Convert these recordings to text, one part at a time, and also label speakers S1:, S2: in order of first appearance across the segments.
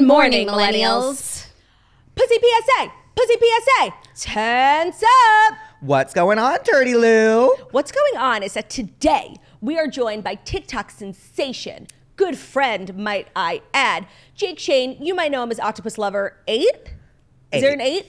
S1: Good morning, millennials.
S2: Pussy PSA! Pussy PSA! Tense up!
S1: What's going on, Turdy Lou?
S2: What's going on is that today we are joined by TikTok sensation, good friend, might I add, Jake Shane. You might know him as Octopus Lover 8. Is there an 8?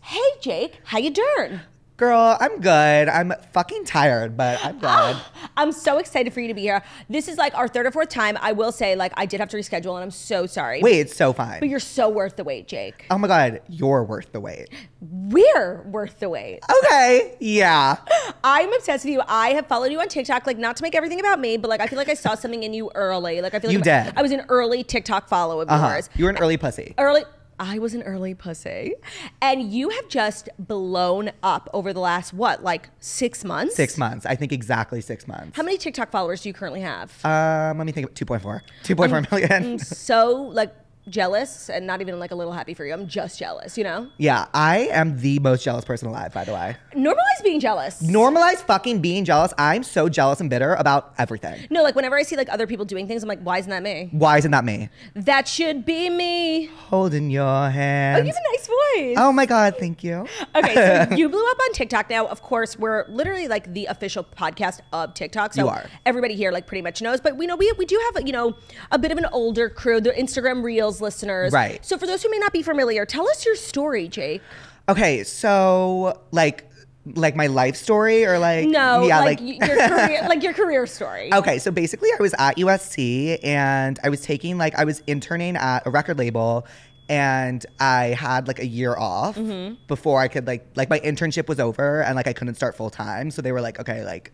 S2: Hey, Jake, how you doing?
S1: Girl, I'm good. I'm fucking tired, but I'm good.
S2: I'm so excited for you to be here. This is like our third or fourth time. I will say, like, I did have to reschedule, and I'm so sorry.
S1: Wait, it's so fine.
S2: But you're so worth the wait, Jake.
S1: Oh my God, you're worth the wait.
S2: We're worth the wait.
S1: Okay, yeah.
S2: I'm obsessed with you. I have followed you on TikTok, like, not to make everything about me, but like I feel like I saw something in you early. Like I feel like
S1: You did.
S2: I was an early TikTok follow of yours.
S1: You were an early pussy.
S2: I was an early pussy. And you have just blown up over the last, what, like 6 months?
S1: 6 months. I think exactly 6 months.
S2: How many TikTok followers do you currently have?
S1: Let me think. 2.4. 2.4 million.
S2: I'm so, like, jealous and not even like a little happy for you. I'm just jealous, you know?
S1: Yeah, I am the most jealous person alive, by the way.
S2: Normalize being jealous.
S1: Normalize fucking being jealous. I'm so jealous and bitter about everything.
S2: No, like whenever I see like other people doing things, I'm like, why isn't that me?
S1: Why isn't that me?
S2: That should be me.
S1: Holding your hand.
S2: Oh, you have a nice voice.
S1: Oh my God, thank you.
S2: Okay, so you blew up on TikTok now. Of course, we're literally like the official podcast of TikTok. So
S1: You are.
S2: Everybody here like pretty much knows. But we know we do have, you know, a bit of an older crew, the Instagram Reels listeners.
S1: Right.
S2: So for those who may not be familiar, tell us your story, Jake.
S1: Okay, so like my life story or like
S2: No,
S1: yeah,
S2: like your career, like your career story.
S1: Okay, so basically I was at USC and I was interning at a record label and I had like a year off before I could like my internship was over and like I couldn't start full time. So they were like, okay, like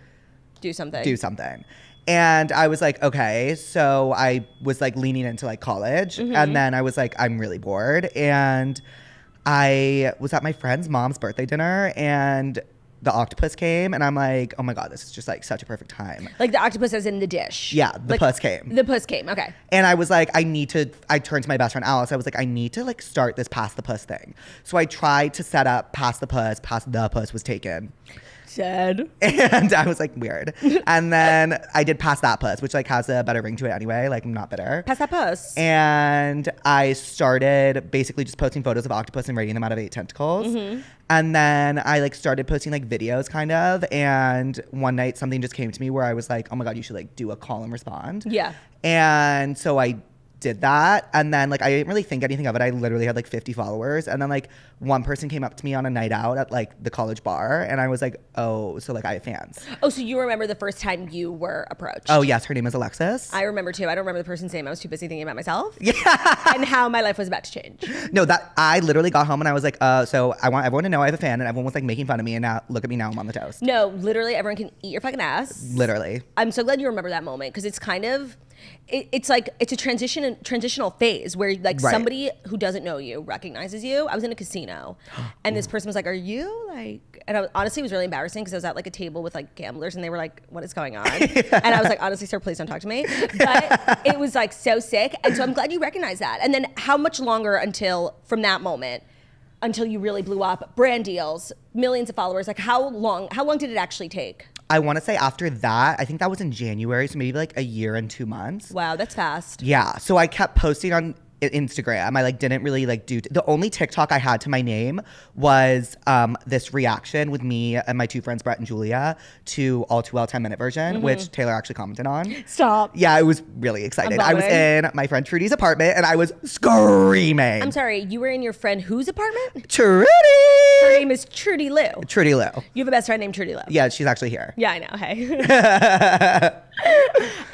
S2: Do something.
S1: And I was like, okay. So I was like leaning into like college. And then I was like, I'm really bored. And I was at my friend's mom's birthday dinner and the octopus came. And I'm like, oh my God, this is just like such a perfect time.
S2: Like the octopus as in the dish.
S1: Yeah, the puss came.
S2: The puss came, okay.
S1: And I was like, I turned to my best friend Alice. I was like, I need to like start this Pass the Puss thing. So I tried to set up Pass the Puss was taken.
S2: Sad.
S1: And I was like, weird. And then I did Pass That Puss, which like has a better ring to it anyway. Like I'm not bitter.
S2: Pass that puss.
S1: And I started basically just posting photos of octopus and rating them out of 8 tentacles. And then I like started posting like videos kind of. And one night something just came to me where I was like, oh my God, you should like do a call and respond.
S2: Yeah.
S1: And so I did that. And then like I didn't really think anything of it. I literally had like 50 followers. And then like one person came up to me on a night out at like the college bar. And I was like, oh, so like I have fans.
S2: Oh, so you remember the first time you were approached?
S1: Oh yes, her name is Alexis.
S2: I remember too. I don't remember the person's name. I was too busy thinking about myself.
S1: Yeah.
S2: And how my life was about to change.
S1: No, that I literally got home and I was like, so I want everyone to know I have a fan, and everyone was like making fun of me, and now look at me, now I'm on the toast.
S2: No, literally everyone can eat your fucking ass.
S1: Literally.
S2: I'm so glad you remember that moment because it's kind of, it's like, it's a transitional phase where like
S1: Right.
S2: somebody who doesn't know you recognizes you. I was in a casino and this person was like, are you like, and honestly it was really embarrassing because I was at like a table with like gamblers and they were like, what is going on? And I was like, honestly, sir, please don't talk to me. But it was like so sick. And so I'm glad you recognize that. And then how much longer until from that moment until you really blew up, brand deals, millions of followers, like how long did it actually take?
S1: I want to say after that, I think that was in January, so maybe like a year and 2 months.
S2: Wow, that's fast.
S1: Yeah, so I kept posting on Instagram. I like didn't really like do the only TikTok I had to my name was this reaction with me and my 2 friends Brett and Julia to All Too Well 10-minute version, which Taylor actually commented on.
S2: Stop.
S1: Yeah, I was really excited. I was in my friend Trudy's apartment and I was screaming.
S2: I'm sorry, you were in your friend whose apartment?
S1: Trudy.
S2: Her name is Trudy Lou.
S1: Trudy Lou.
S2: You have a best friend named Trudy Lou.
S1: Yeah, she's actually here.
S2: Yeah, I know.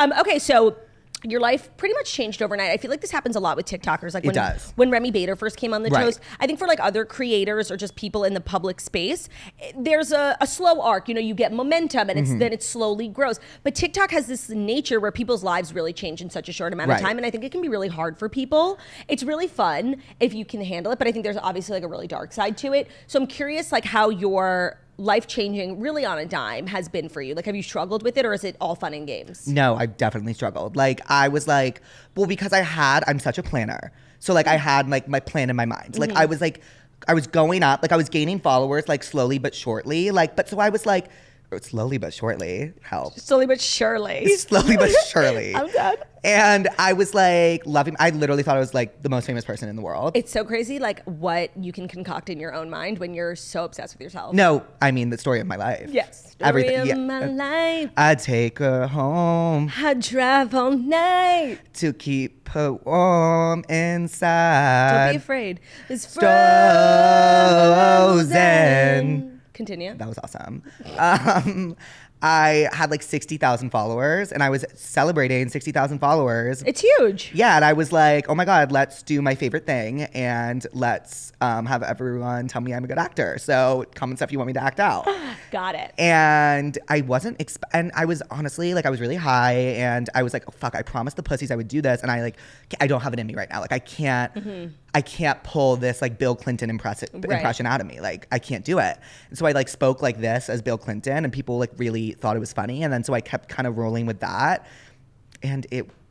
S2: Hey. Okay, so your life pretty much changed overnight. I feel like this happens a lot with TikTokers. Like
S1: It does.
S2: When Remy Bader first came on the
S1: Right.
S2: toast, I think for like other creators or just people in the public space, there's a slow arc. You know, you get momentum and then it slowly grows. But TikTok has this nature where people's lives really change in such a short amount of
S1: Right.
S2: time. And I think it can be really hard for people. It's really fun if you can handle it. But I think there's obviously like a really dark side to it. So I'm curious like how your life-changing, really on a dime, has been for you? Like, have you struggled with it, or is it all fun and games?
S1: No, I've definitely struggled. Like, I was like, well, because I'm such a planner. So, like, I had, like, my plan in my mind. Like, I was, like, I was going up. Like, I was gaining followers, like, slowly but shortly. Like, but so I was, like, Slowly but surely. Help.
S2: Slowly but surely.
S1: Slowly but surely.
S2: I'm done.
S1: And I was like loving. I literally thought I was like the most famous person in the world.
S2: It's so crazy, like what you can concoct in your own mind when you're so obsessed with yourself.
S1: No, I mean the story of my life.
S2: Yes.
S1: Everything.
S2: Of my life.
S1: I take her home.
S2: I drive all night
S1: To keep her warm inside.
S2: Don't be afraid. It's
S1: frozen.
S2: Continue.
S1: That was awesome. I had like 60,000 followers and I was celebrating 60,000 followers.
S2: It's huge.
S1: Yeah, and I was like, oh my God, let's do my favorite thing and let's have everyone tell me I'm a good actor. So comment stuff you want me to act out.
S2: Got it.
S1: And I wasn't, and I was honestly, like I was really high and I was like, oh fuck, I promised the pussies I would do this. And I don't have it in me right now. Like I can't pull this like Bill Clinton impression out of me. Like I can't do it. And so I like spoke like this as Bill Clinton and people like really thought it was funny. And then so I kept kind of rolling with that. And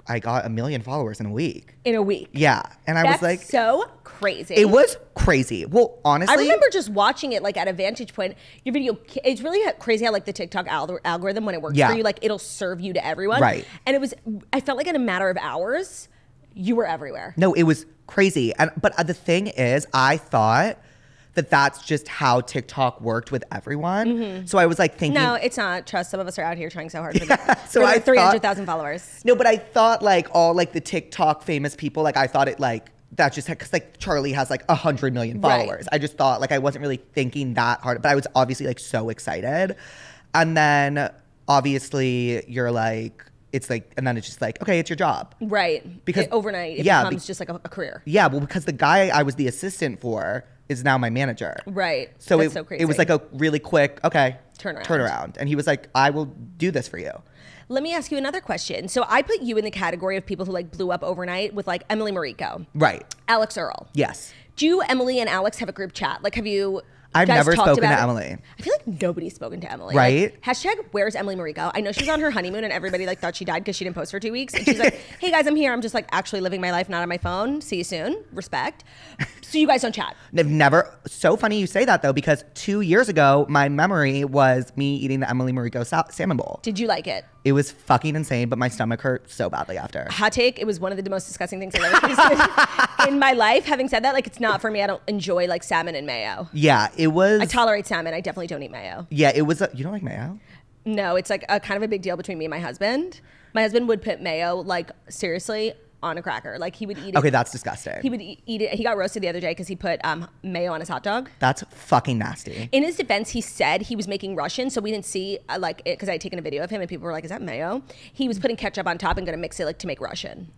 S1: I got 1 million followers in a week.
S2: In a week.
S1: Yeah. And I was like,
S2: so crazy.
S1: It was crazy. Well, honestly,
S2: I remember just watching it like at a vantage point. Your video, it's really crazy how like the TikTok algorithm, when it works for you, like it'll serve you to everyone.
S1: Right.
S2: And I felt like in a matter of hours, you were everywhere.
S1: No, it was crazy. But the thing is, I thought that that's just how TikTok worked with everyone. So I was like thinking,
S2: no, it's not. Trust, some of us are out here trying so hard for,
S1: so
S2: for
S1: I
S2: 300,000 followers.
S1: No, but I thought like all like the TikTok famous people, like I thought it like that just because like Charlie has like 100 million followers. Right. I just thought like I wasn't really thinking that hard, but I was obviously like so excited. And then obviously you're like, it's like, and then it's just like, okay, it's your job.
S2: Right. Because overnight, it becomes just like a career.
S1: Yeah, well, because the guy I was the assistant for is now my manager.
S2: Right.
S1: So
S2: That's so crazy.
S1: It was like a really quick, okay,
S2: turnaround.
S1: And he was like, I will do this for you.
S2: Let me ask you another question. So I put you in the category of people who like blew up overnight with like Emily Mariko.
S1: Right.
S2: Alex Earl.
S1: Yes.
S2: Do you, Emily and Alex have a group chat? Like, have you...
S1: I've never spoken to Emily.
S2: I feel like nobody's spoken to Emily.
S1: Right?
S2: Like, hashtag where's Emily Mariko? I know she was on her honeymoon and everybody like thought she died because she didn't post for 2 weeks. And she's like, hey guys, I'm here. I'm just like actually living my life, not on my phone. See you soon. Respect. So you guys don't chat?
S1: I've never. So funny you say that though, because 2 years ago, my memory was me eating the Emily Mariko salmon bowl.
S2: Did you like it?
S1: It was fucking insane, but my stomach hurt so badly after.
S2: Hot take, it was one of the most disgusting things I've ever tasted in my life. Having said that, like it's not for me. I don't enjoy like salmon and mayo.
S1: Yeah, it was.
S2: I tolerate salmon. I definitely don't eat mayo.
S1: Yeah, it was. You don't like mayo?
S2: No, it's like a kind of a big deal between me and my husband. My husband would put mayo, like seriously, on a cracker. Like he would eat it.
S1: Okay, that's disgusting.
S2: He would eat it. He got roasted the other day because he put mayo on his hot dog.
S1: That's fucking nasty.
S2: In his defense, he said he was making Russian, so we didn't see like it because I had taken a video of him and people were like, "Is that mayo?" He was putting ketchup on top and gonna mix it like to make Russian.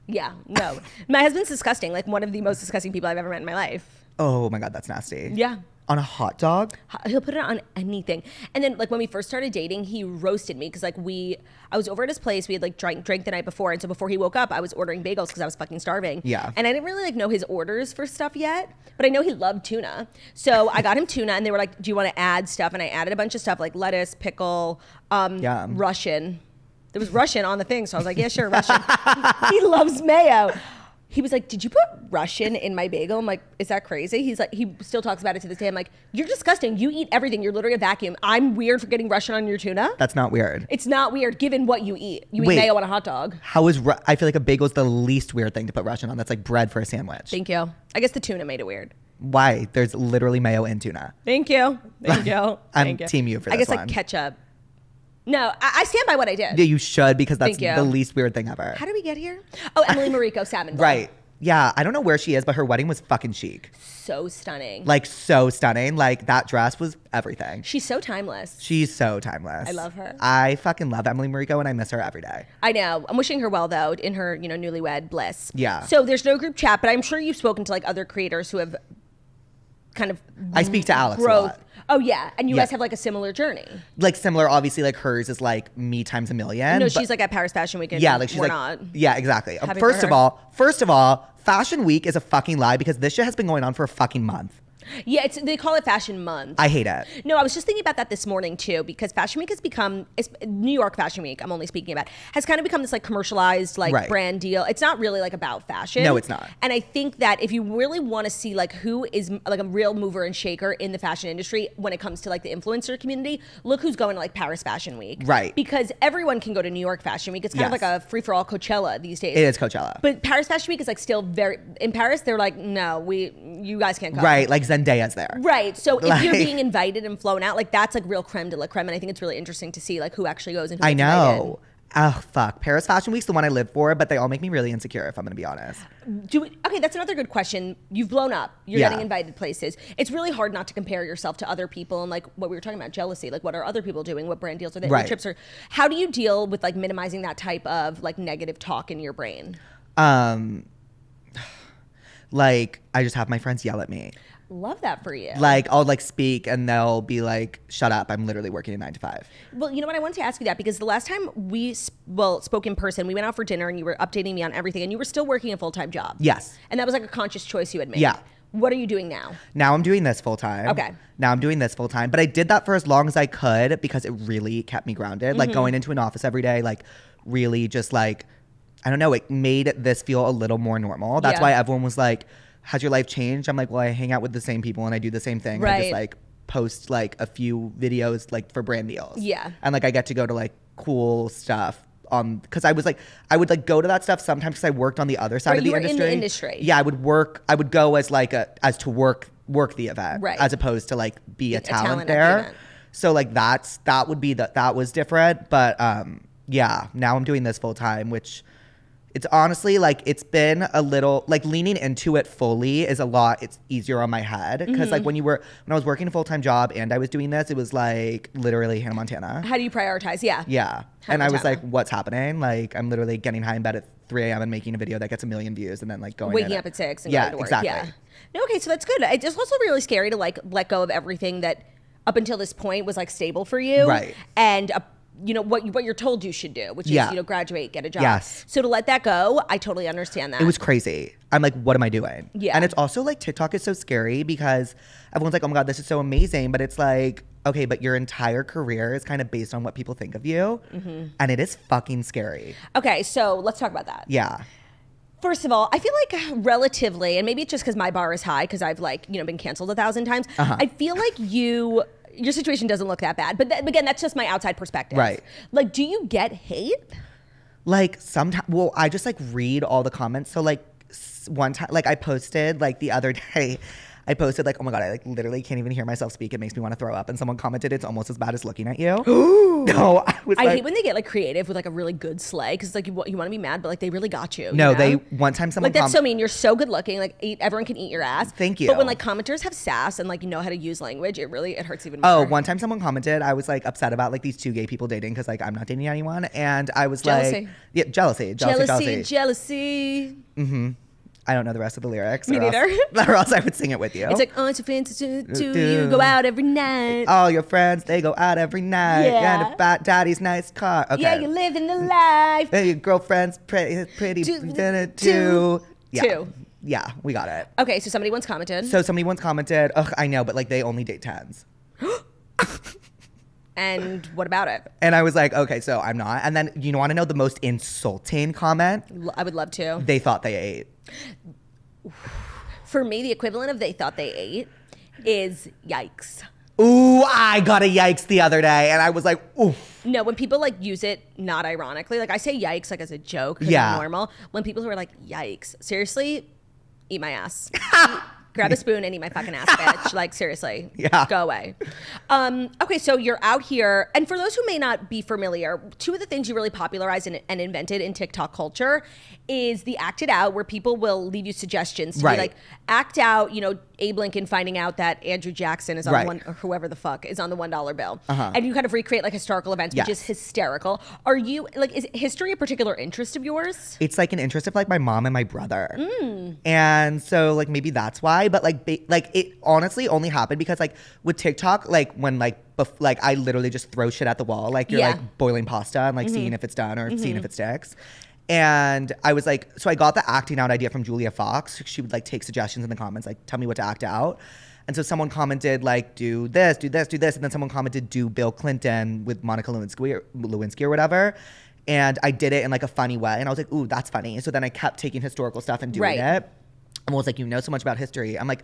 S2: Yeah, no. My husband's disgusting. Like one of the most disgusting people I've ever met in my life.
S1: Oh my God, that's nasty.
S2: Yeah.
S1: On a hot dog?
S2: He'll put it on anything. And then like when we first started dating, he roasted me because like I was over at his place. We had like drank the night before. And so before he woke up, I was ordering bagels because I was fucking starving.
S1: Yeah.
S2: And I didn't really like know his orders for stuff yet, but I know he loved tuna. So I got him tuna and they were like, do you want to add stuff? And I added a bunch of stuff like lettuce, pickle, Russian. There was Russian on the thing. So I was like, yeah, sure, Russian. He loves mayo. He was like, did you put Russian in my bagel? I'm like, is that crazy? He's like, he still talks about it to this day. I'm like, you're disgusting. You eat everything. You're literally a vacuum. I'm weird for getting Russian on your tuna?
S1: That's not weird.
S2: It's not weird given what you eat. You eat mayo on a hot dog.
S1: I feel like a bagel is the least weird thing to put Russian on. That's like bread for a sandwich.
S2: Thank you. I guess the tuna made it weird.
S1: Why? There's literally mayo in tuna.
S2: Thank you. Thank you.
S1: I'm team you for this one.
S2: I guess like ketchup. No, I stand by what I did.
S1: Yeah, you should because that's the least weird thing ever.
S2: How did we get here? Oh, Emily Mariko salmon bowl.
S1: Right. Yeah, I don't know where she is, but her wedding was fucking chic.
S2: So stunning.
S1: Like, so stunning. Like, that dress was everything.
S2: She's so timeless.
S1: She's so timeless.
S2: I love her.
S1: I fucking love Emily Mariko, and I miss her every day.
S2: I know. I'm wishing her well, though, in her, newlywed bliss.
S1: Yeah.
S2: So there's no group chat, but I'm sure you've spoken to, like, other creators who have kind of
S1: I speak to Alex a lot.
S2: Oh, yeah. And you guys have, like, a similar journey.
S1: Like, similar, obviously, like, hers is, like, me times a million.
S2: No, she's, like, at Paris Fashion Week, and
S1: yeah, like, she's
S2: we're
S1: like,
S2: not.
S1: Yeah, exactly.
S2: Happy
S1: First of all, Fashion Week is a fucking lie because this shit has been going on for a fucking month.
S2: Yeah, they call it Fashion Month.
S1: I hate it.
S2: No, I was just thinking about that this morning too, because Fashion Week has become, New York Fashion Week, I'm only speaking about, has kind of become this like commercialized like brand deal. It's not really like about fashion.
S1: No, it's not.
S2: And I think that if you really want to see like who is like a real mover and shaker in the fashion industry when it comes to like the influencer community, look who's going to like Paris Fashion Week.
S1: Right.
S2: Because everyone can go to New York Fashion Week. It's kind of like a free-for-all Coachella these days.
S1: It is Coachella.
S2: But Paris Fashion Week is like still very, in Paris, they're like, no, you guys can't come.
S1: Right, like Zendaya's there.
S2: Right. So if you're being invited and flown out, like that's like real creme de la creme. And I think it's really interesting to see like who actually goes and who gets invited.
S1: Oh, fuck. Paris Fashion Week's the one I live for, but they all make me really insecure, if I'm going to be honest.
S2: Okay, that's another good question. You've blown up. You're getting invited places. It's really hard not to compare yourself to other people and like what we were talking about, jealousy. Like what are other people doing? What brand deals are they? What trips are? How do you deal with like minimizing that type of like negative talk in your brain?
S1: Like I just have my friends yell at me.
S2: Love that for you.
S1: Like I'll like speak and they'll be like, shut up, I'm literally working a 9 to 5.
S2: Well, you know what, I wanted to ask you that because the last time we spoke in person, we went out for dinner and you were updating me on everything and you were still working a full-time job.
S1: Yes.
S2: And that was like a conscious choice you had made.
S1: Yeah.
S2: What are you doing now?
S1: Now I'm doing this full time.
S2: Okay.
S1: Now I'm doing this full time. But I did that for as long as I could because it really kept me grounded. Like going into an office every day, like really just like, I don't know, it made this feel a little more normal. That's why everyone was like, has your life changed? I'm like, well, I hang out with the same people and I do the same thing.
S2: Right.
S1: I just like post like a few videos like for brand deals.
S2: Yeah.
S1: And like I get to go to like cool stuff. Because I was like, I would like go to that stuff sometimes because I worked on the other side of the industry.
S2: You were in the industry.
S1: Yeah, I would go as like as to work the event,
S2: right,
S1: as opposed to like be a talent
S2: at
S1: there.
S2: the event.
S1: So like that was different. But yeah, now I'm doing this full time, which it's honestly like it's been a little like leaning into it fully is a lot. It's easier on my head because like when I was working a full-time job and I was doing this, it was like literally Hannah Montana.
S2: How do you prioritize? Yeah.
S1: Yeah. And I was like, what's happening? Like I'm literally getting high in bed at 3 a.m. and making a video that gets 1 million views and then like
S2: waking up at 6 and going to work.
S1: Exactly.
S2: Yeah. No, okay, so that's good. It's also really scary to like let go of everything that up until this point was like stable for you.
S1: Right.
S2: And you know what you're told you should do, which is you know graduate, get a job.
S1: Yes.
S2: So to let that go, I totally understand that.
S1: It was crazy. I'm like, what am I doing?
S2: Yeah.
S1: And it's also like TikTok is so scary because everyone's like, oh my God, this is so amazing. But it's like, okay, but your entire career is kind of based on what people think of you. And it is fucking scary.
S2: Okay, so let's talk about that.
S1: Yeah.
S2: First of all, I feel like relatively, and maybe it's just because my bar is high because I've like, you know, been canceled 1,000 times. I feel like your situation doesn't look that bad. But again, that's just my outside perspective.
S1: Right.
S2: Like, do you get hate?
S1: Like sometimes, well, I just like read all the comments. So like one time, like I posted like the other day, I posted like, oh my God, I like literally can't even hear myself speak. It makes me want to throw up. And someone commented, it's almost as bad as looking at you. No,
S2: I hate when they get like creative with like a really good slay because like you want to be mad, but like they really got you.
S1: No,
S2: you know?
S1: one time someone
S2: like that's so mean. You're so good looking. Like everyone can eat your ass.
S1: Thank you.
S2: But when like commenters have sass and like you know how to use language, it hurts even more.
S1: Oh, one time someone commented, I was like upset about like these 2 gay people dating because like I'm not dating anyone, and I was like, yeah, jealousy. Mm-hmm. I don't know the rest of the lyrics.
S2: Me neither.
S1: Or else I would sing it with you.
S2: It's like, oh, it's your friends to you go out every night.
S1: All your friends, they go out every night.
S2: Yeah.
S1: And a fat daddy's nice car. Okay.
S2: Yeah, you're living the life.
S1: And your girlfriend's pretty too. Yeah.
S2: Two.
S1: Yeah, we got it.
S2: Okay, so somebody once commented.
S1: Ugh, I know, but like they only date 10s.
S2: And what about it?
S1: And I was like, okay, so I'm not. And then you want to know the most insulting comment?
S2: I would love to.
S1: They thought they ate.
S2: For me, the equivalent of they thought they ate is yikes.
S1: Ooh, I got a yikes the other day, and I was like, oof.
S2: No, when people like use it not ironically, like I say yikes like as a joke, because
S1: Yeah.
S2: it's normal. When people who are like, yikes, seriously, eat my ass. Grab a spoon and eat my fucking ass, bitch. Like, seriously.
S1: Yeah.
S2: Go away. Okay, so you're out here. And for those who may not be familiar, 2 of the things you really popularized and invented in TikTok culture is the act it out, where people will leave you suggestions to be like, act out, you know, Abe Lincoln finding out that Andrew Jackson is on the one, or whoever the fuck is on the $1 bill. And you kind of recreate like historical events, which is hysterical. Are you, like, is history a particular interest of yours?
S1: It's like an interest of like my mom and my brother. And so like maybe that's why, but like it honestly only happened because like with TikTok, like when like I literally just throw shit at the wall, like you're like boiling pasta and like seeing if it's done or seeing if it sticks. And I was like, so I got the acting out idea from Julia Fox. She would like take suggestions in the comments, like tell me what to act out. And so someone commented like, do this, do this, do this. And then someone commented, do Bill Clinton with Monica Lewinsky or whatever. And I did it in like a funny way. And I was like, ooh, that's funny. So then I kept taking historical stuff and doing it. And was like, you know so much about history. I'm like,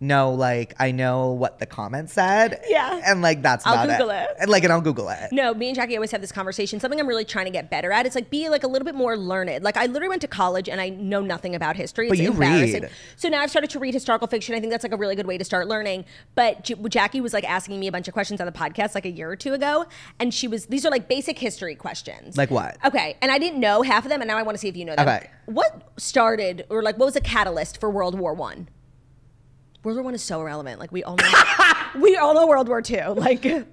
S1: no, like, I know what the comment said.
S2: Yeah.
S1: And like, that's about it.
S2: I'll Google it.
S1: And I'll Google it.
S2: No, me and Jackie always have this conversation. Something I'm really trying to get better at is like be like a little bit more learned. Like I literally went to college and I know nothing about history. It's
S1: but you
S2: embarrassing.
S1: read.
S2: So now I've started to read historical fiction. I think that's like a really good way to start learning. But Jackie was like asking me a bunch of questions on the podcast like a year or two ago. And these are like basic history questions.
S1: Like what?
S2: Okay. And I didn't know half of them. And now I want to see if you know them.
S1: Okay.
S2: What started or like what was the catalyst for World War I? World War I is so irrelevant. Like we all know World War II. Like, do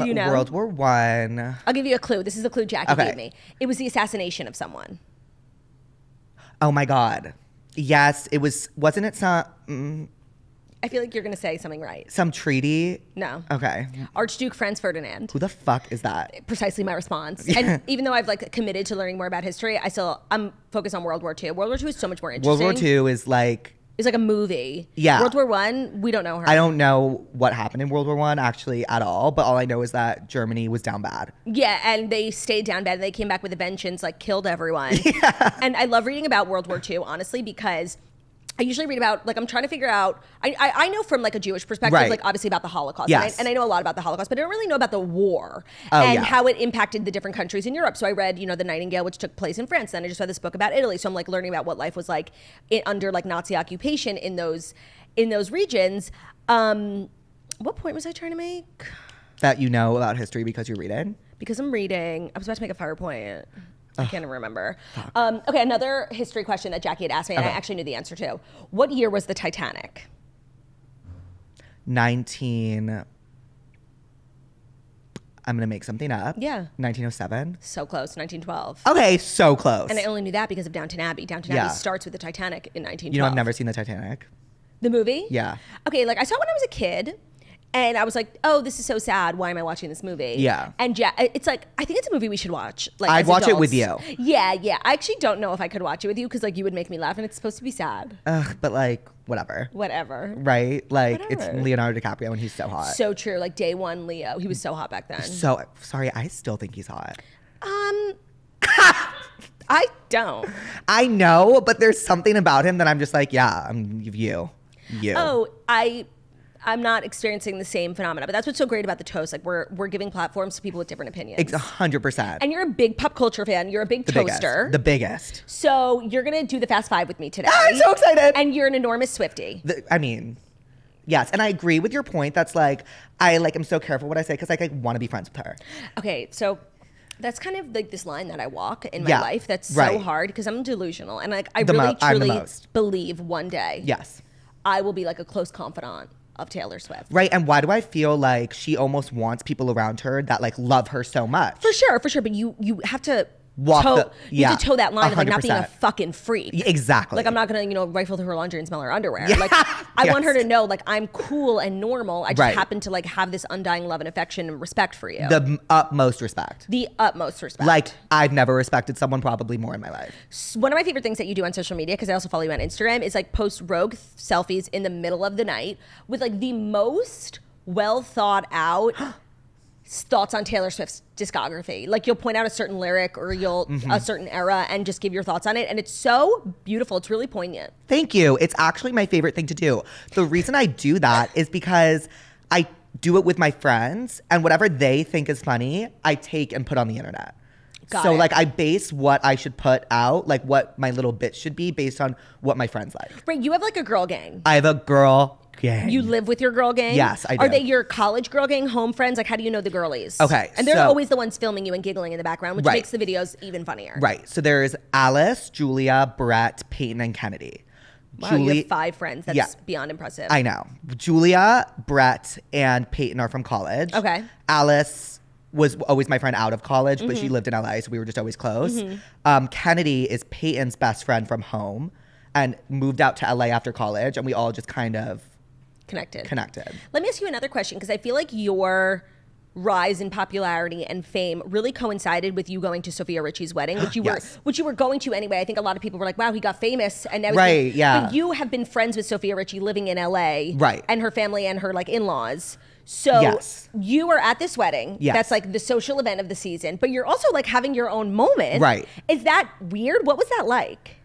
S2: you know?
S1: World War I.
S2: I'll give you a clue. This is a clue Jackie gave me. It was the assassination of someone.
S1: Oh my God. Yes, it was. Wasn't it some?
S2: I feel like you're going to say something right.
S1: Some treaty?
S2: No.
S1: Okay.
S2: Archduke Franz Ferdinand.
S1: Who the fuck is that?
S2: Precisely my response. And even though I've like committed to learning more about history, I'm focused on World War II. World War II is so much more interesting.
S1: World War II is like.
S2: It's like a movie.
S1: Yeah.
S2: World War I, we don't know her.
S1: I don't know what happened in World War I actually at all, but all I know is that Germany was down bad.
S2: Yeah, and they stayed down bad. They came back with a vengeance, like killed everyone. Yeah. And I love reading about World War II, honestly, because I usually read about, like, I'm trying to figure out, I know from, like, a Jewish perspective,
S1: right.
S2: like, obviously about the Holocaust.
S1: Yes.
S2: And I know a lot about the Holocaust, but I don't really know about the war how it impacted the different countries in Europe. So I read, the Nightingale, which took place in France. Then I just read this book about Italy. So I'm, like, learning about what life was like under, like, Nazi occupation in those regions. What point was I trying to make?
S1: That you know about history because you're reading?
S2: Because I'm reading. I was about to make a fire point. I can't even remember. Okay, another history question that Jackie had asked me, and I actually knew the answer to. What year was the Titanic? I'm going
S1: to make something up.
S2: Yeah.
S1: 1907?
S2: So close, 1912.
S1: Okay, so close.
S2: And I only knew that because of Downton Abbey. Downton Abbey starts with the Titanic in 1912.
S1: You know, I've never seen the Titanic.
S2: The movie?
S1: Yeah.
S2: Okay, like I saw it when I was a kid. And I was like, oh, this is so sad. Why am I watching this movie?
S1: Yeah.
S2: And it's like, I think it's a movie we should watch. Like,
S1: I'd watch it with you.
S2: Yeah. I actually don't know if I could watch it with you because, like, you would make me laugh and it's supposed to be sad.
S1: But, like, whatever. Right? Like, it's Leonardo DiCaprio and he's so hot.
S2: So true. Like, day one, Leo. He was so hot back then.
S1: So, sorry, I still think he's hot.
S2: I don't.
S1: I know, but there's something about him that I'm just like, yeah, I'm you.
S2: Oh, I'm not experiencing the same phenomena, but that's what's so great about the toast. Like we're giving platforms to people with different opinions.
S1: 100%.
S2: And you're a big pop culture fan. You're a big toaster.
S1: The biggest.
S2: So you're gonna do the Fast Five with me today.
S1: I'm so excited.
S2: And you're an enormous Swiftie.
S1: Yes, and I agree with your point. That's like I'm so careful what I say because like I want to be friends with her.
S2: Okay, so that's kind of like this line that I walk in my life. That's so hard because I'm delusional and like I really truly believe one day.
S1: Yes.
S2: I will be like a close confidant of Taylor Swift.
S1: Right, and why do I feel like she almost wants people around her that like love her so much? For
S2: sure, but you have to toe that line 100%. Of like not being a fucking freak.
S1: Exactly.
S2: Like I'm not gonna, rifle through her laundry and smell her underwear. Yeah. Like I want her to know like I'm cool and normal. I just happen to like have this undying love and affection and respect for you.
S1: The utmost respect.
S2: Like
S1: I've never respected someone probably more in my life.
S2: One of my favorite things that you do on social media, because I also follow you on Instagram, is like post rogue selfies in the middle of the night with like the most well thought out thoughts on Taylor Swift's discography. Like you'll point out a certain lyric or a certain era and just give your thoughts on it. And it's so beautiful. It's really poignant.
S1: Thank you. It's actually my favorite thing to do. The reason I do that is because I do it with my friends and whatever they think is funny, I take and put on the internet. So like I base what I should put out, like what my little bit should be based on what my friends like.
S2: Right. You have like a girl gang.
S1: I have a girl gang.
S2: You live with your girl gang?
S1: Yes, I do.
S2: Are they your college girl gang, home friends? Like how do you know the girlies?
S1: Okay.
S2: And they're always the ones filming you and giggling in the background, which makes the videos even funnier.
S1: Right. So there's Alice, Julia, Brett, Peyton, and Kennedy.
S2: Wow, you have 5 friends. That's beyond impressive.
S1: I know. Julia, Brett, and Peyton are from college.
S2: Okay.
S1: Alice was always my friend out of college, but she lived in LA, so we were just always close. Kennedy is Peyton's best friend from home and moved out to LA after college, and we all just kind of
S2: connected.
S1: Let
S2: me ask you another question, because I feel like you're rise in popularity and fame really coincided with you going to Sophia Richie's wedding, which you
S1: Yes.
S2: were going to anyway. I think a lot of people were like, wow, he got famous. And now
S1: Right, yeah.
S2: But you have been friends with Sophia Richie living in LA.
S1: Right.
S2: And her family and her like in-laws. So
S1: Yes.
S2: you were at this wedding.
S1: Yes.
S2: That's like the social event of the season, but you're also like having your own moment.
S1: Right.
S2: Is that weird? What was that like?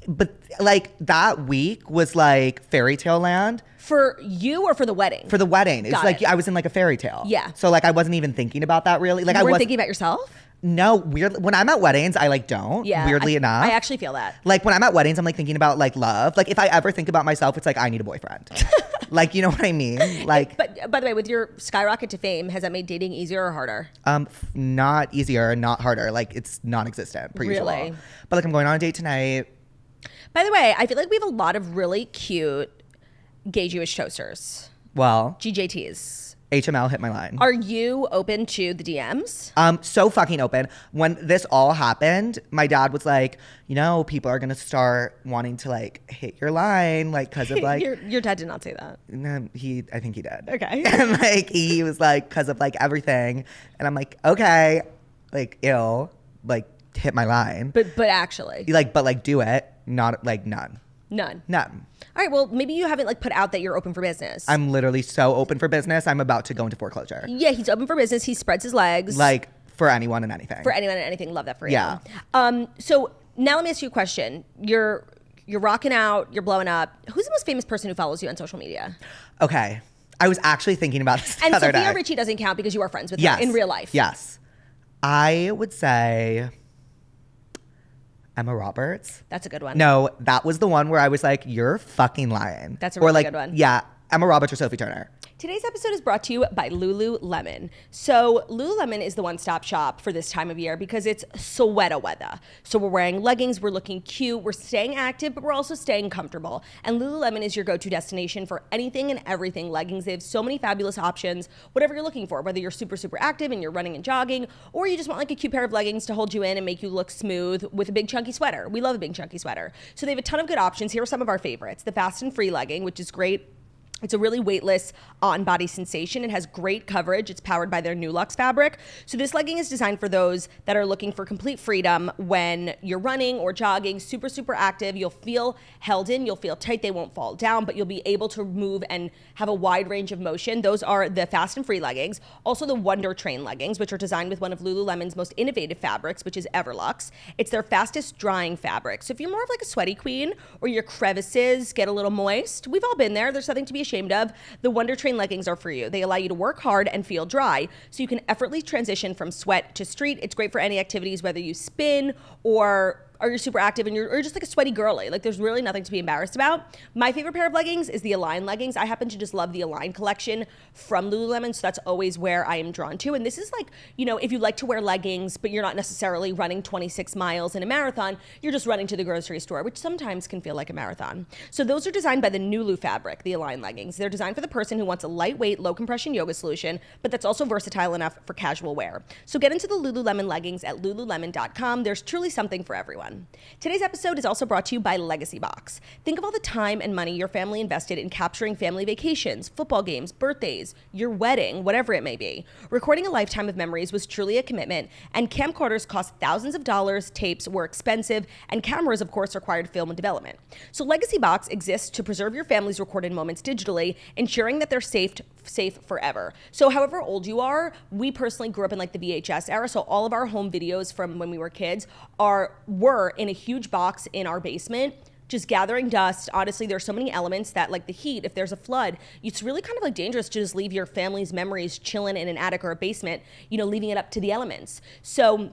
S1: But like that week was like fairy tale land.
S2: For you or for the wedding?
S1: For the wedding. It's
S2: Got
S1: like
S2: it.
S1: I was in like a fairy tale.
S2: Yeah.
S1: So like I wasn't even thinking about that really. Like
S2: You
S1: I
S2: weren't
S1: was
S2: thinking about yourself?
S1: No, weird. When I'm at weddings, I like don't.
S2: Yeah.
S1: Weirdly enough.
S2: I actually feel that.
S1: Like when I'm at weddings, I'm like thinking about like love. Like if I ever think about myself, it's like I need a boyfriend. Like, you know what I mean? Like,
S2: But by the way, with your skyrocket to fame, has that made dating easier or harder?
S1: not easier, not harder. Like it's non-existent per usual.
S2: Really?
S1: But like I'm going on a date tonight.
S2: By the way, I feel like we have a lot of really cute gay Jewish toasters.
S1: Well,
S2: GJTs.
S1: HML hit my line.
S2: Are you open to the DMs?
S1: So fucking open. When this all happened, my dad was like, you know, people are gonna start wanting to like hit your line, like because of like
S2: your dad did not say that.
S1: No, I think he did.
S2: Okay.
S1: And like he was like, because of like everything. And I'm like, okay, like ew, like hit my line.
S2: But actually.
S1: But like do it. Not like none.
S2: None.
S1: None.
S2: All right, well, maybe you haven't like put out that you're open for business.
S1: I'm literally so open for business. I'm about to go into foreclosure.
S2: Yeah, he's open for business. He spreads his legs.
S1: Like for anyone and anything.
S2: For anyone and anything. Love that for
S1: Yeah.
S2: you. So now let me ask you a question. You're rocking out, you're blowing up. Who's the most famous person who follows you on social media?
S1: Okay. I was actually thinking about this the
S2: And
S1: other
S2: Sophia
S1: day.
S2: Richie doesn't count because you are friends with
S1: Yes.
S2: her in real life.
S1: Yes. I would say Emma Roberts.
S2: That's a good one.
S1: No, that was the one where I was like, you're fucking lying.
S2: That's a
S1: or
S2: really
S1: like,
S2: good one.
S1: Yeah, Emma Roberts or Sophie Turner.
S2: Today's episode is brought to you by Lululemon. So Lululemon is the one-stop shop for this time of year because it's sweater weather. So we're wearing leggings, we're looking cute, we're staying active, but we're also staying comfortable. And Lululemon is your go-to destination for anything and everything leggings. They have so many fabulous options, whatever you're looking for, whether you're super, super active and you're running and jogging, or you just want like a cute pair of leggings to hold you in and make you look smooth with a big chunky sweater. We love a big chunky sweater. So they have a ton of good options. Here are some of our favorites. The Fast and Free legging, which is great. It's a really weightless on-body sensation. It has great coverage. It's powered by their new Luxe fabric. So this legging is designed for those that are looking for complete freedom when you're running or jogging, super, super active. You'll feel held in. You'll feel tight. They won't fall down, but you'll be able to move and have a wide range of motion. Those are the Fast and Free leggings. Also the Wonder Train leggings, which are designed with one of Lululemon's most innovative fabrics, which is Everlux. It's their fastest drying fabric. So if you're more of like a sweaty queen or your crevices get a little moist, we've all been there. There's nothing to be ashamed of. The Wonder Train leggings are for you. They allow you to work hard and feel dry, so you can effortlessly transition from sweat to street. It's great for any activities, whether you spin or you're super active and you're just like a sweaty girly. Like there's really nothing to be embarrassed about. My favorite pair of leggings is the Align leggings. I happen to just love the Align collection from Lululemon, so that's always where I am drawn to. And this is like, you know, if you like to wear leggings, but you're not necessarily running 26 miles in a marathon, you're just running to the grocery store, which sometimes can feel like a marathon. So those are designed by the Nulu fabric, the Align leggings. They're designed for the person who wants a lightweight, low compression yoga solution, but that's also versatile enough for casual wear. So get into the Lululemon leggings at lululemon.com. There's truly something for everyone. Today's episode is also brought to you by Legacy Box. Think of all the time and money your family invested in capturing family vacations, football games, birthdays, your wedding, whatever it may be. Recording a lifetime of memories was truly a commitment, and camcorders cost thousands of dollars, tapes were expensive, and cameras, of course, required film and development. So Legacy Box exists to preserve your family's recorded moments digitally, ensuring that they're safe forever. So however old you are, we personally grew up in like the VHS era, so all of our home videos from when we were kids were in a huge box in our basement, just gathering dust. Honestly, there's so many elements that, like the heat, if there's a flood, it's really kind of like dangerous to just leave your family's memories chilling in an attic or a basement, you know, leaving it up to the elements. So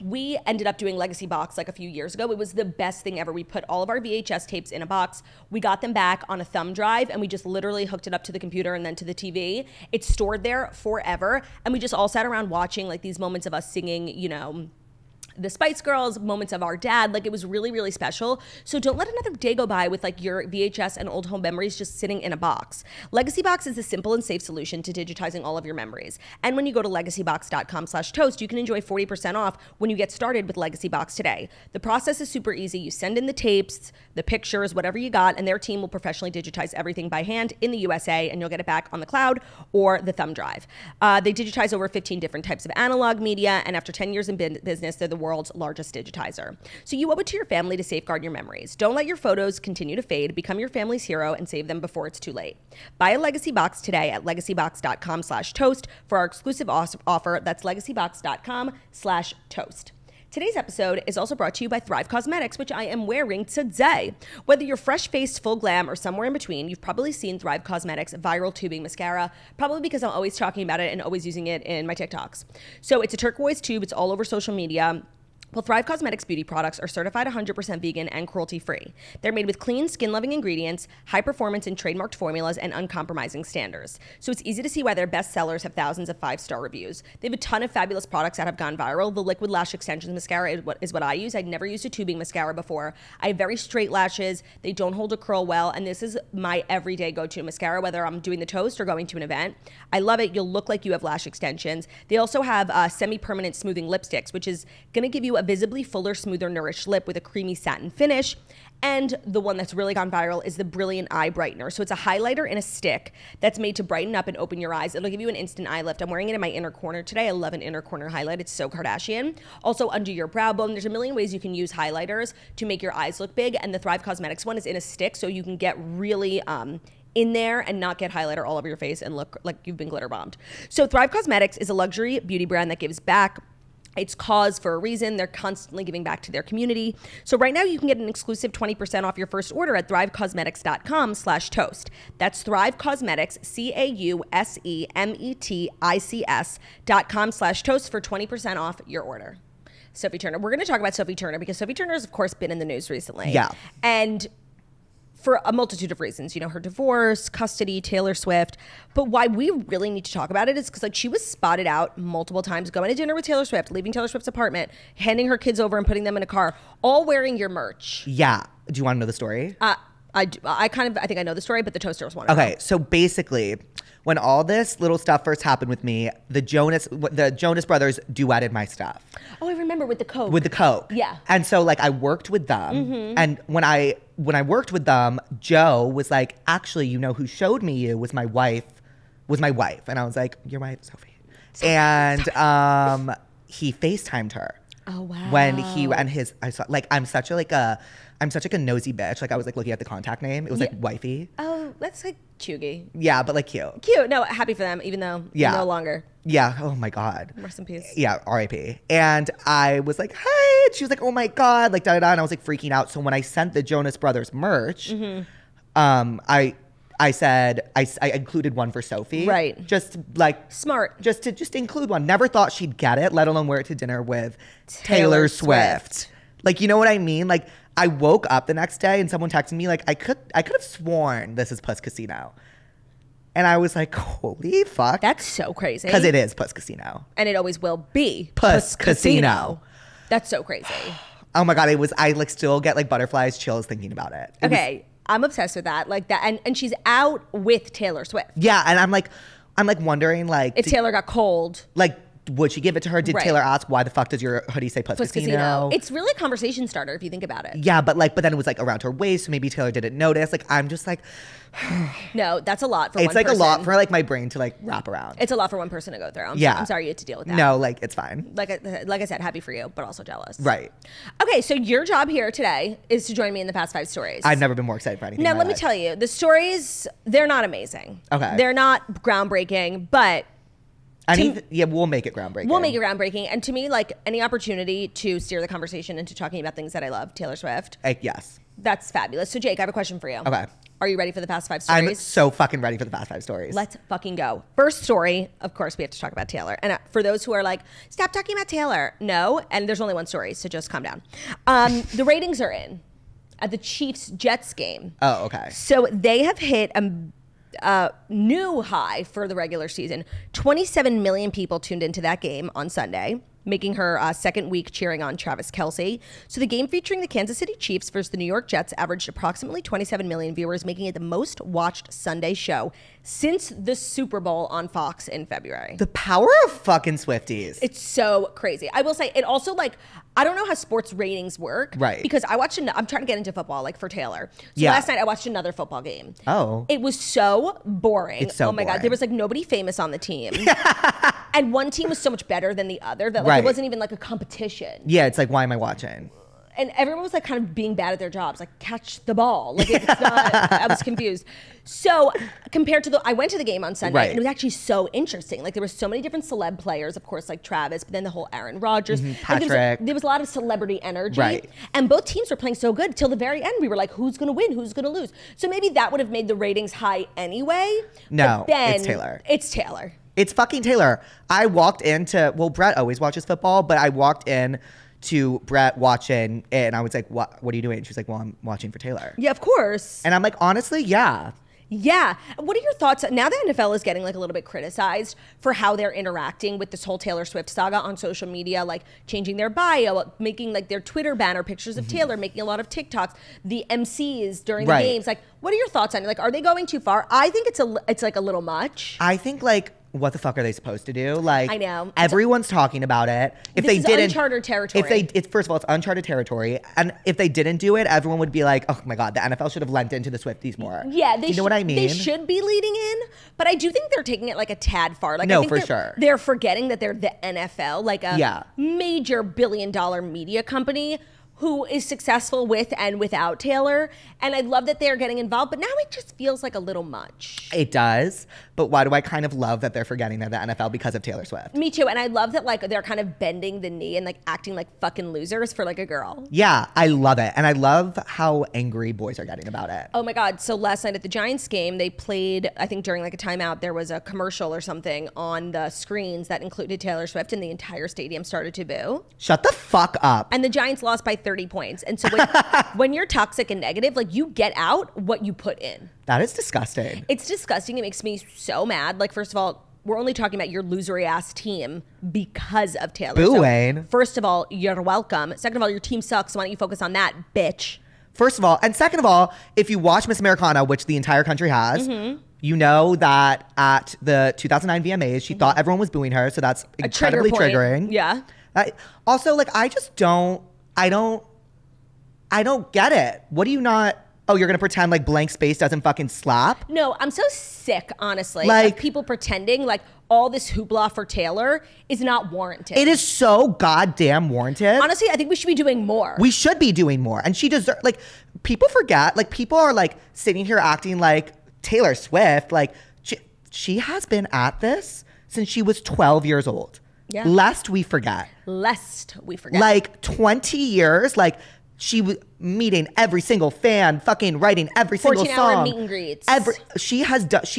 S2: we ended up doing Legacy Box like a few years ago. It was the best thing ever. We put all of our VHS tapes in a box. We got them back on a thumb drive, and we just literally hooked it up to the computer and then to the TV. It's stored there forever, and we just all sat around watching like these moments of us singing, you know, the Spice Girls, moments of our dad. Like, it was really, really special. So don't let another day go by with like your VHS and old home memories just sitting in a box. Legacy Box is a simple and safe solution to digitizing all of your memories. And when you go to legacybox.com/toast, you can enjoy 40% off when you get started with Legacy Box today. The process is super easy. You send in the tapes, the pictures, whatever you got, and their team will professionally digitize everything by hand in the USA, and you'll get it back on the cloud or the thumb drive. They digitize over 15 different types of analog media, and after 10 years in business, they're the world's largest digitizer. So you owe it to your family to safeguard your memories. Don't let your photos continue to fade. Become your family's hero and save them before it's too late. Buy a Legacy Box today at legacybox.com/toast for our exclusive offer. That's legacybox.com/toast. Today's episode is also brought to you by Thrive Causemetics, which I am wearing today. Whether you're fresh-faced, full glam, or somewhere in between, you've probably seen Thrive Causemetics Viral Tubing Mascara, probably because I'm always talking about it and always using it in my TikToks. So it's a turquoise tube. It's all over social media. Well, Thrive Causemetics beauty products are certified 100% vegan and cruelty-free. They're made with clean, skin-loving ingredients, high performance and trademarked formulas, and uncompromising standards. So it's easy to see why their best sellers have thousands of 5-star reviews. They have a ton of fabulous products that have gone viral. The Liquid Lash Extensions Mascara is what I use. I'd never used a tubing mascara before. I have very straight lashes. They don't hold a curl well, and this is my everyday go-to mascara, whether I'm doing the toast or going to an event. I love it. You'll look like you have lash extensions. They also have semi-permanent smoothing lipsticks, which is going to give you a visibly fuller, smoother, nourished lip with a creamy satin finish. And the one that's really gone viral is the Brilliant Eye Brightener. So it's a highlighter in a stick that's made to brighten up and open your eyes. It'll give you an instant eye lift. I'm wearing it in my inner corner today. I love an inner corner highlight. It's so Kardashian. Also under your brow bone. There's a million ways you can use highlighters to make your eyes look big. And the Thrive Causemetics one is in a stick, so you can get really in there and not get highlighter all over your face and look like you've been glitter bombed. So Thrive Causemetics is a luxury beauty brand that gives back. It's cause for a reason. They're constantly giving back to their community. So right now you can get an exclusive 20% off your first order at thrivecausemetics.com/toast. That's Thrive Causemetics, CAUSEMETICS.com/toast for 20% off your order. Sophie Turner. We're going to talk about Sophie Turner because Sophie Turner has, of course, been in the news recently.
S1: Yeah.
S2: And for a multitude of reasons, you know, her divorce, custody, Taylor Swift. But why we really need to talk about it is because, like, she was spotted out multiple times going to dinner with Taylor Swift, leaving Taylor Swift's apartment, handing her kids over and putting them in a car, all wearing your merch.
S1: Yeah. Do you want to know the story?
S2: I think I know the story, but the toasters want to know.
S1: Okay, so basically, when all this little stuff first happened with me, the Jonas Brothers duetted my stuff.
S2: Oh, I remember with the Coke.
S1: With the Coke.
S2: Yeah.
S1: And so, like, I worked with them, and when I worked with them, Joe was like, actually, you know who showed me you was my wife, and I was like, your wife, Sophie. And he FaceTimed her.
S2: Oh wow.
S1: When he and his, I saw, like, I'm such a nosy bitch. Like, I was like looking at the contact name. It was like wifey.
S2: Oh, that's like cute.
S1: Yeah, but like cute.
S2: Cute. No, happy for them, even though no longer.
S1: Yeah. Oh my God.
S2: Rest in peace.
S1: Yeah. R.I.P. And I was like, hi. And she was like, oh my God. Like, da da da. And I was like freaking out. So when I sent the Jonas Brothers merch, I said I included one for Sophie.
S2: Right.
S1: Just like
S2: smart.
S1: Just to include one. Never thought she'd get it, let alone wear it to dinner with Taylor Swift. Like, you know what I mean? Like, I woke up the next day and someone texted me like, I could have sworn this is Puss Casino. And I was like, holy fuck.
S2: That's so crazy.
S1: Because it is Puss Casino.
S2: And it always will be
S1: Puss Casino.
S2: That's so crazy.
S1: Oh my God, I like still get like butterflies, chills thinking about it.
S2: Okay, I'm obsessed with that. Like that, and she's out with Taylor Swift.
S1: Yeah, and I'm like wondering like
S2: if Taylor got cold.
S1: Like, would she give it to her? Did Taylor ask, why the fuck does your hoodie say Puss Casino?
S2: It's really a conversation starter if you think about it.
S1: Yeah, but then it was like around her waist, so maybe Taylor didn't notice. Like, I'm just like,
S2: no, that's a lot for one person.
S1: It's like a lot for like my brain to like wrap around.
S2: It's a lot for one person to go through. I'm sorry you had to deal with that.
S1: No, like, it's fine.
S2: Like I said, happy for you, but also jealous.
S1: Right.
S2: Okay, so your job here today is to join me in the Fast 5 stories.
S1: I've never been more excited for anything.
S2: Now, let me tell you, the stories, they're not amazing.
S1: Okay.
S2: They're not groundbreaking, but
S1: we'll make it groundbreaking.
S2: We'll make it groundbreaking. And to me, like, any opportunity to steer the conversation into talking about things that I love, Taylor Swift.
S1: Yes.
S2: That's fabulous. So, Jake, I have a question for you.
S1: Okay.
S2: Are you ready for the Fast 5 stories?
S1: I'm so fucking ready for the Fast 5 stories.
S2: Let's fucking go. First story, of course, we have to talk about Taylor. And for those who are like, stop talking about Taylor. No, and there's only one story, so just calm down. The ratings are in at the Chiefs-Jets game.
S1: Oh, okay.
S2: So they have hit a new high for the regular season. 27 million people tuned into that game on Sunday. making her second week cheering on Travis Kelce. So the game featuring the Kansas City Chiefs versus the New York Jets averaged approximately 27 million viewers, making it the most watched Sunday show since the Super Bowl on Fox in February.
S1: The power of fucking Swifties.
S2: It's so crazy. I will say it also, like, I don't know how sports ratings work.
S1: Right.
S2: Because I'm trying to get into football, like, for Taylor. So last night I watched another football game.
S1: Oh.
S2: It was so boring.
S1: It's so
S2: oh my God.
S1: boring.
S2: There was like nobody famous on the team. And one team was so much better than the other that like it wasn't even like a competition.
S1: Yeah, it's like, why am I watching?
S2: And everyone was like kind of being bad at their jobs, like catch the ball. Like it's not, I was confused. So compared to I went to the game on Sunday and it was actually so interesting. Like there were so many different celeb players, of course, like Travis, but then the whole Aaron Rodgers.
S1: Patrick.
S2: Like there was a lot of celebrity energy. And both teams were playing so good till the very end. We were like, who's going to win? Who's going to lose? So maybe that would have made the ratings high anyway.
S1: No,
S2: but then
S1: it's Taylor.
S2: It's Taylor.
S1: It's fucking Taylor. I walked into, Brett always watches football, but I walked in to Brett watching it and I was like, what are you doing? And she was like, well, I'm watching for Taylor.
S2: Yeah, of course.
S1: And I'm like, honestly, yeah.
S2: Yeah. What are your thoughts? Now the NFL is getting like a little bit criticized for how they're interacting with this whole Taylor Swift saga on social media, like changing their bio, making like their Twitter banner pictures of Taylor, making a lot of TikToks, the MCs during the games. Like, what are your thoughts on it? Like, are they going too far? I think it's like a little much.
S1: I think like, what the fuck are they supposed to do? Like,
S2: I know.
S1: Everyone's talking about it. If
S2: this
S1: they
S2: is
S1: didn't,
S2: uncharted territory.
S1: First of all, it's uncharted territory. And if they didn't do it, everyone would be like, oh my God, the NFL should have lent into the Swifties more.
S2: Yeah.
S1: You know what I mean?
S2: They should be leading in, but I do think they're taking it like a tad far. Like,
S1: no,
S2: I think
S1: for sure.
S2: They're forgetting that they're the NFL, like a major billion-dollar media company who is successful with and without Taylor. And I love that they're getting involved, but now it just feels like a little much.
S1: It does. But why do I kind of love that they're forgetting they're the NFL because of Taylor Swift?
S2: Me too. And I love that like they're kind of bending the knee and like acting like fucking losers for like a girl.
S1: Yeah, I love it. And I love how angry boys are getting about it.
S2: Oh my God. So last night at the Giants game, they played, I think during like a timeout, there was a commercial or something on the screens that included Taylor Swift and the entire stadium started to boo.
S1: Shut the fuck up.
S2: And the Giants lost by 30 points. And so when you're toxic and negative, like you get out what you put in.
S1: That is disgusting.
S2: It's disgusting. It makes me so mad. Like, first of all, we're only talking about your losery ass team because of Taylor.
S1: Booing.
S2: So, first of all, you're welcome. Second of all, your team sucks. So why don't you focus on that, bitch?
S1: First of all, and second of all, if you watch Miss Americana, which the entire country has, you know that at the 2009 VMAs, she thought everyone was booing her. So that's incredibly triggering.
S2: Yeah.
S1: Also, like, I don't get it. What do you not... Oh, you're going to pretend like blank space doesn't fucking slap?
S2: No, I'm so sick, honestly.
S1: Like,
S2: of people pretending like all this hoopla for Taylor is not warranted.
S1: It is so goddamn warranted.
S2: Honestly, I think we should be doing more.
S1: We should be doing more. And she deserves... Like, people forget. Like, people are like sitting here acting like Taylor Swift. Like, she has been at this since she was 12 years old.
S2: Yeah.
S1: Lest we forget. Like, 20 years. Like... She was meeting every single fan, fucking writing every single song.
S2: 14-hour meet and greets.
S1: She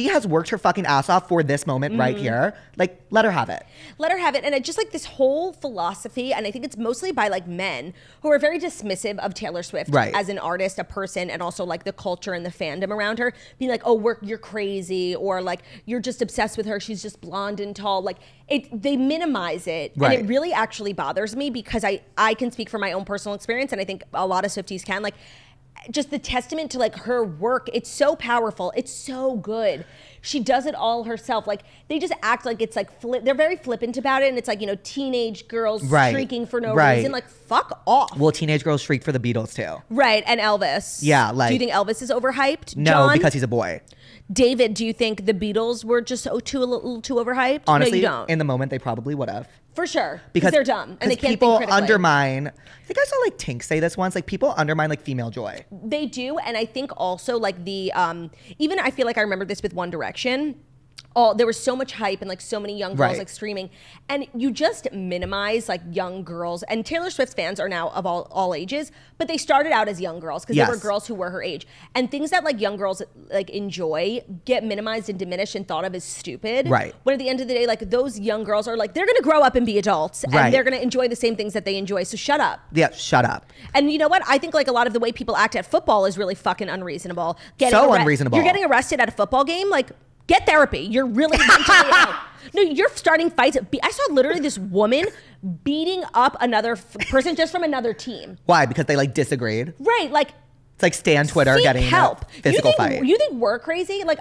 S1: has worked her fucking ass off for this moment right here. Like, let her have it.
S2: Let her have it. And it just like this whole philosophy, and I think it's mostly by like men who are very dismissive of Taylor Swift as an artist, a person, and also like the culture and the fandom around her, being like, oh, you're crazy, or like you're just obsessed with her. She's just blonde and tall. Like they minimize it, and it really actually bothers me because I can speak from my own personal experience, and I think a lot of Swifties can. Like, just the testament to like her work, it's so powerful, it's so good. She does it all herself. Like, they just act like it's like they're very flippant about it, and it's like, you know, teenage girls shrieking for no reason. Like, fuck off.
S1: Well, teenage girls shriek for the Beatles too.
S2: Right, and Elvis.
S1: Yeah, like,
S2: do you think Elvis is overhyped?
S1: No,
S2: John?
S1: because he's a boy.
S2: David, do you think the Beatles were just a little too overhyped?
S1: Honestly,
S2: no, you don't.
S1: In the moment, they probably would have.
S2: For sure, because they're dumb and they can't
S1: people
S2: think critically.
S1: undermine. I think I saw like Tink say this once. Like, people undermine like female joy.
S2: They do, and I think also like the even I feel like I remember this with One Direction. There was so much hype and like so many young girls like streaming, and you just minimize like young girls. And Taylor Swift's fans are now of all ages, but they started out as young girls because they were girls who were her age. And things that like young girls like enjoy get minimized and diminished and thought of as stupid.
S1: Right.
S2: When at the end of the day, like those young girls are like, they're gonna grow up and be adults, and they're gonna enjoy the same things that they enjoy. So shut up.
S1: Yeah, shut up.
S2: And you know what? I think like a lot of the way people act at football is really fucking unreasonable.
S1: Unreasonable.
S2: You're getting arrested at a football game, like. Get therapy. You're really mentally ill. No, you're starting fights. I saw literally this woman beating up another person just from another team.
S1: Why? Because they like disagreed?
S2: Right. Like,
S1: it's like Stan Twitter getting
S2: help.
S1: a physical fight.
S2: You think we're crazy? Like,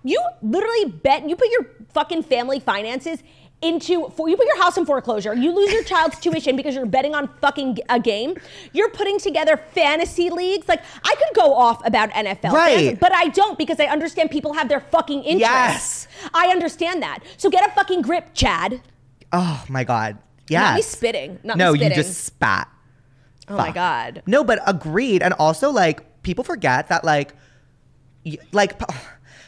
S2: you literally you put your fucking family finances you put your house in foreclosure. You lose your child's tuition because you're betting on fucking a game. You're putting together fantasy leagues. Like, I could go off about NFL fans, but I don't, because I understand people have their fucking interests. Yes. I understand that. So get a fucking grip, Chad.
S1: Oh my God. Yes.
S2: Not me spitting.
S1: No, you just spat.
S2: Oh my God.
S1: No, but agreed. And also, like, people forget that,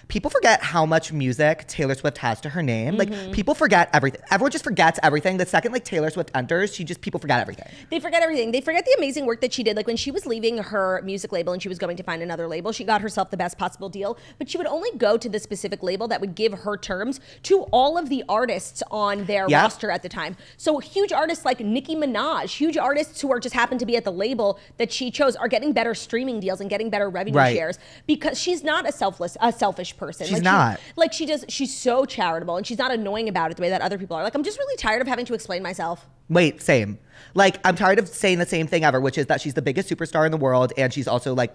S1: people forget how much music Taylor Swift has to her name. Like, people forget everything. Everyone just forgets everything. The second, like, Taylor Swift enters, people forget everything.
S2: They forget everything. They forget the amazing work that she did. Like, when she was leaving her music label and she was going to find another label, she got herself the best possible deal, but she would only go to the specific label that would give her terms to all of the artists on their roster at the time. So huge artists like Nicki Minaj, huge artists who are just happen to be at the label that she chose, are getting better streaming deals and getting better revenue shares, because she's not a selfish person.
S1: She's not.
S2: She's so charitable, and she's not annoying about it the way that other people are. Like, I'm just really tired of having to explain myself.
S1: Wait, same. Like, I'm tired of saying the same thing ever, which is that she's the biggest superstar in the world, and she's also, like,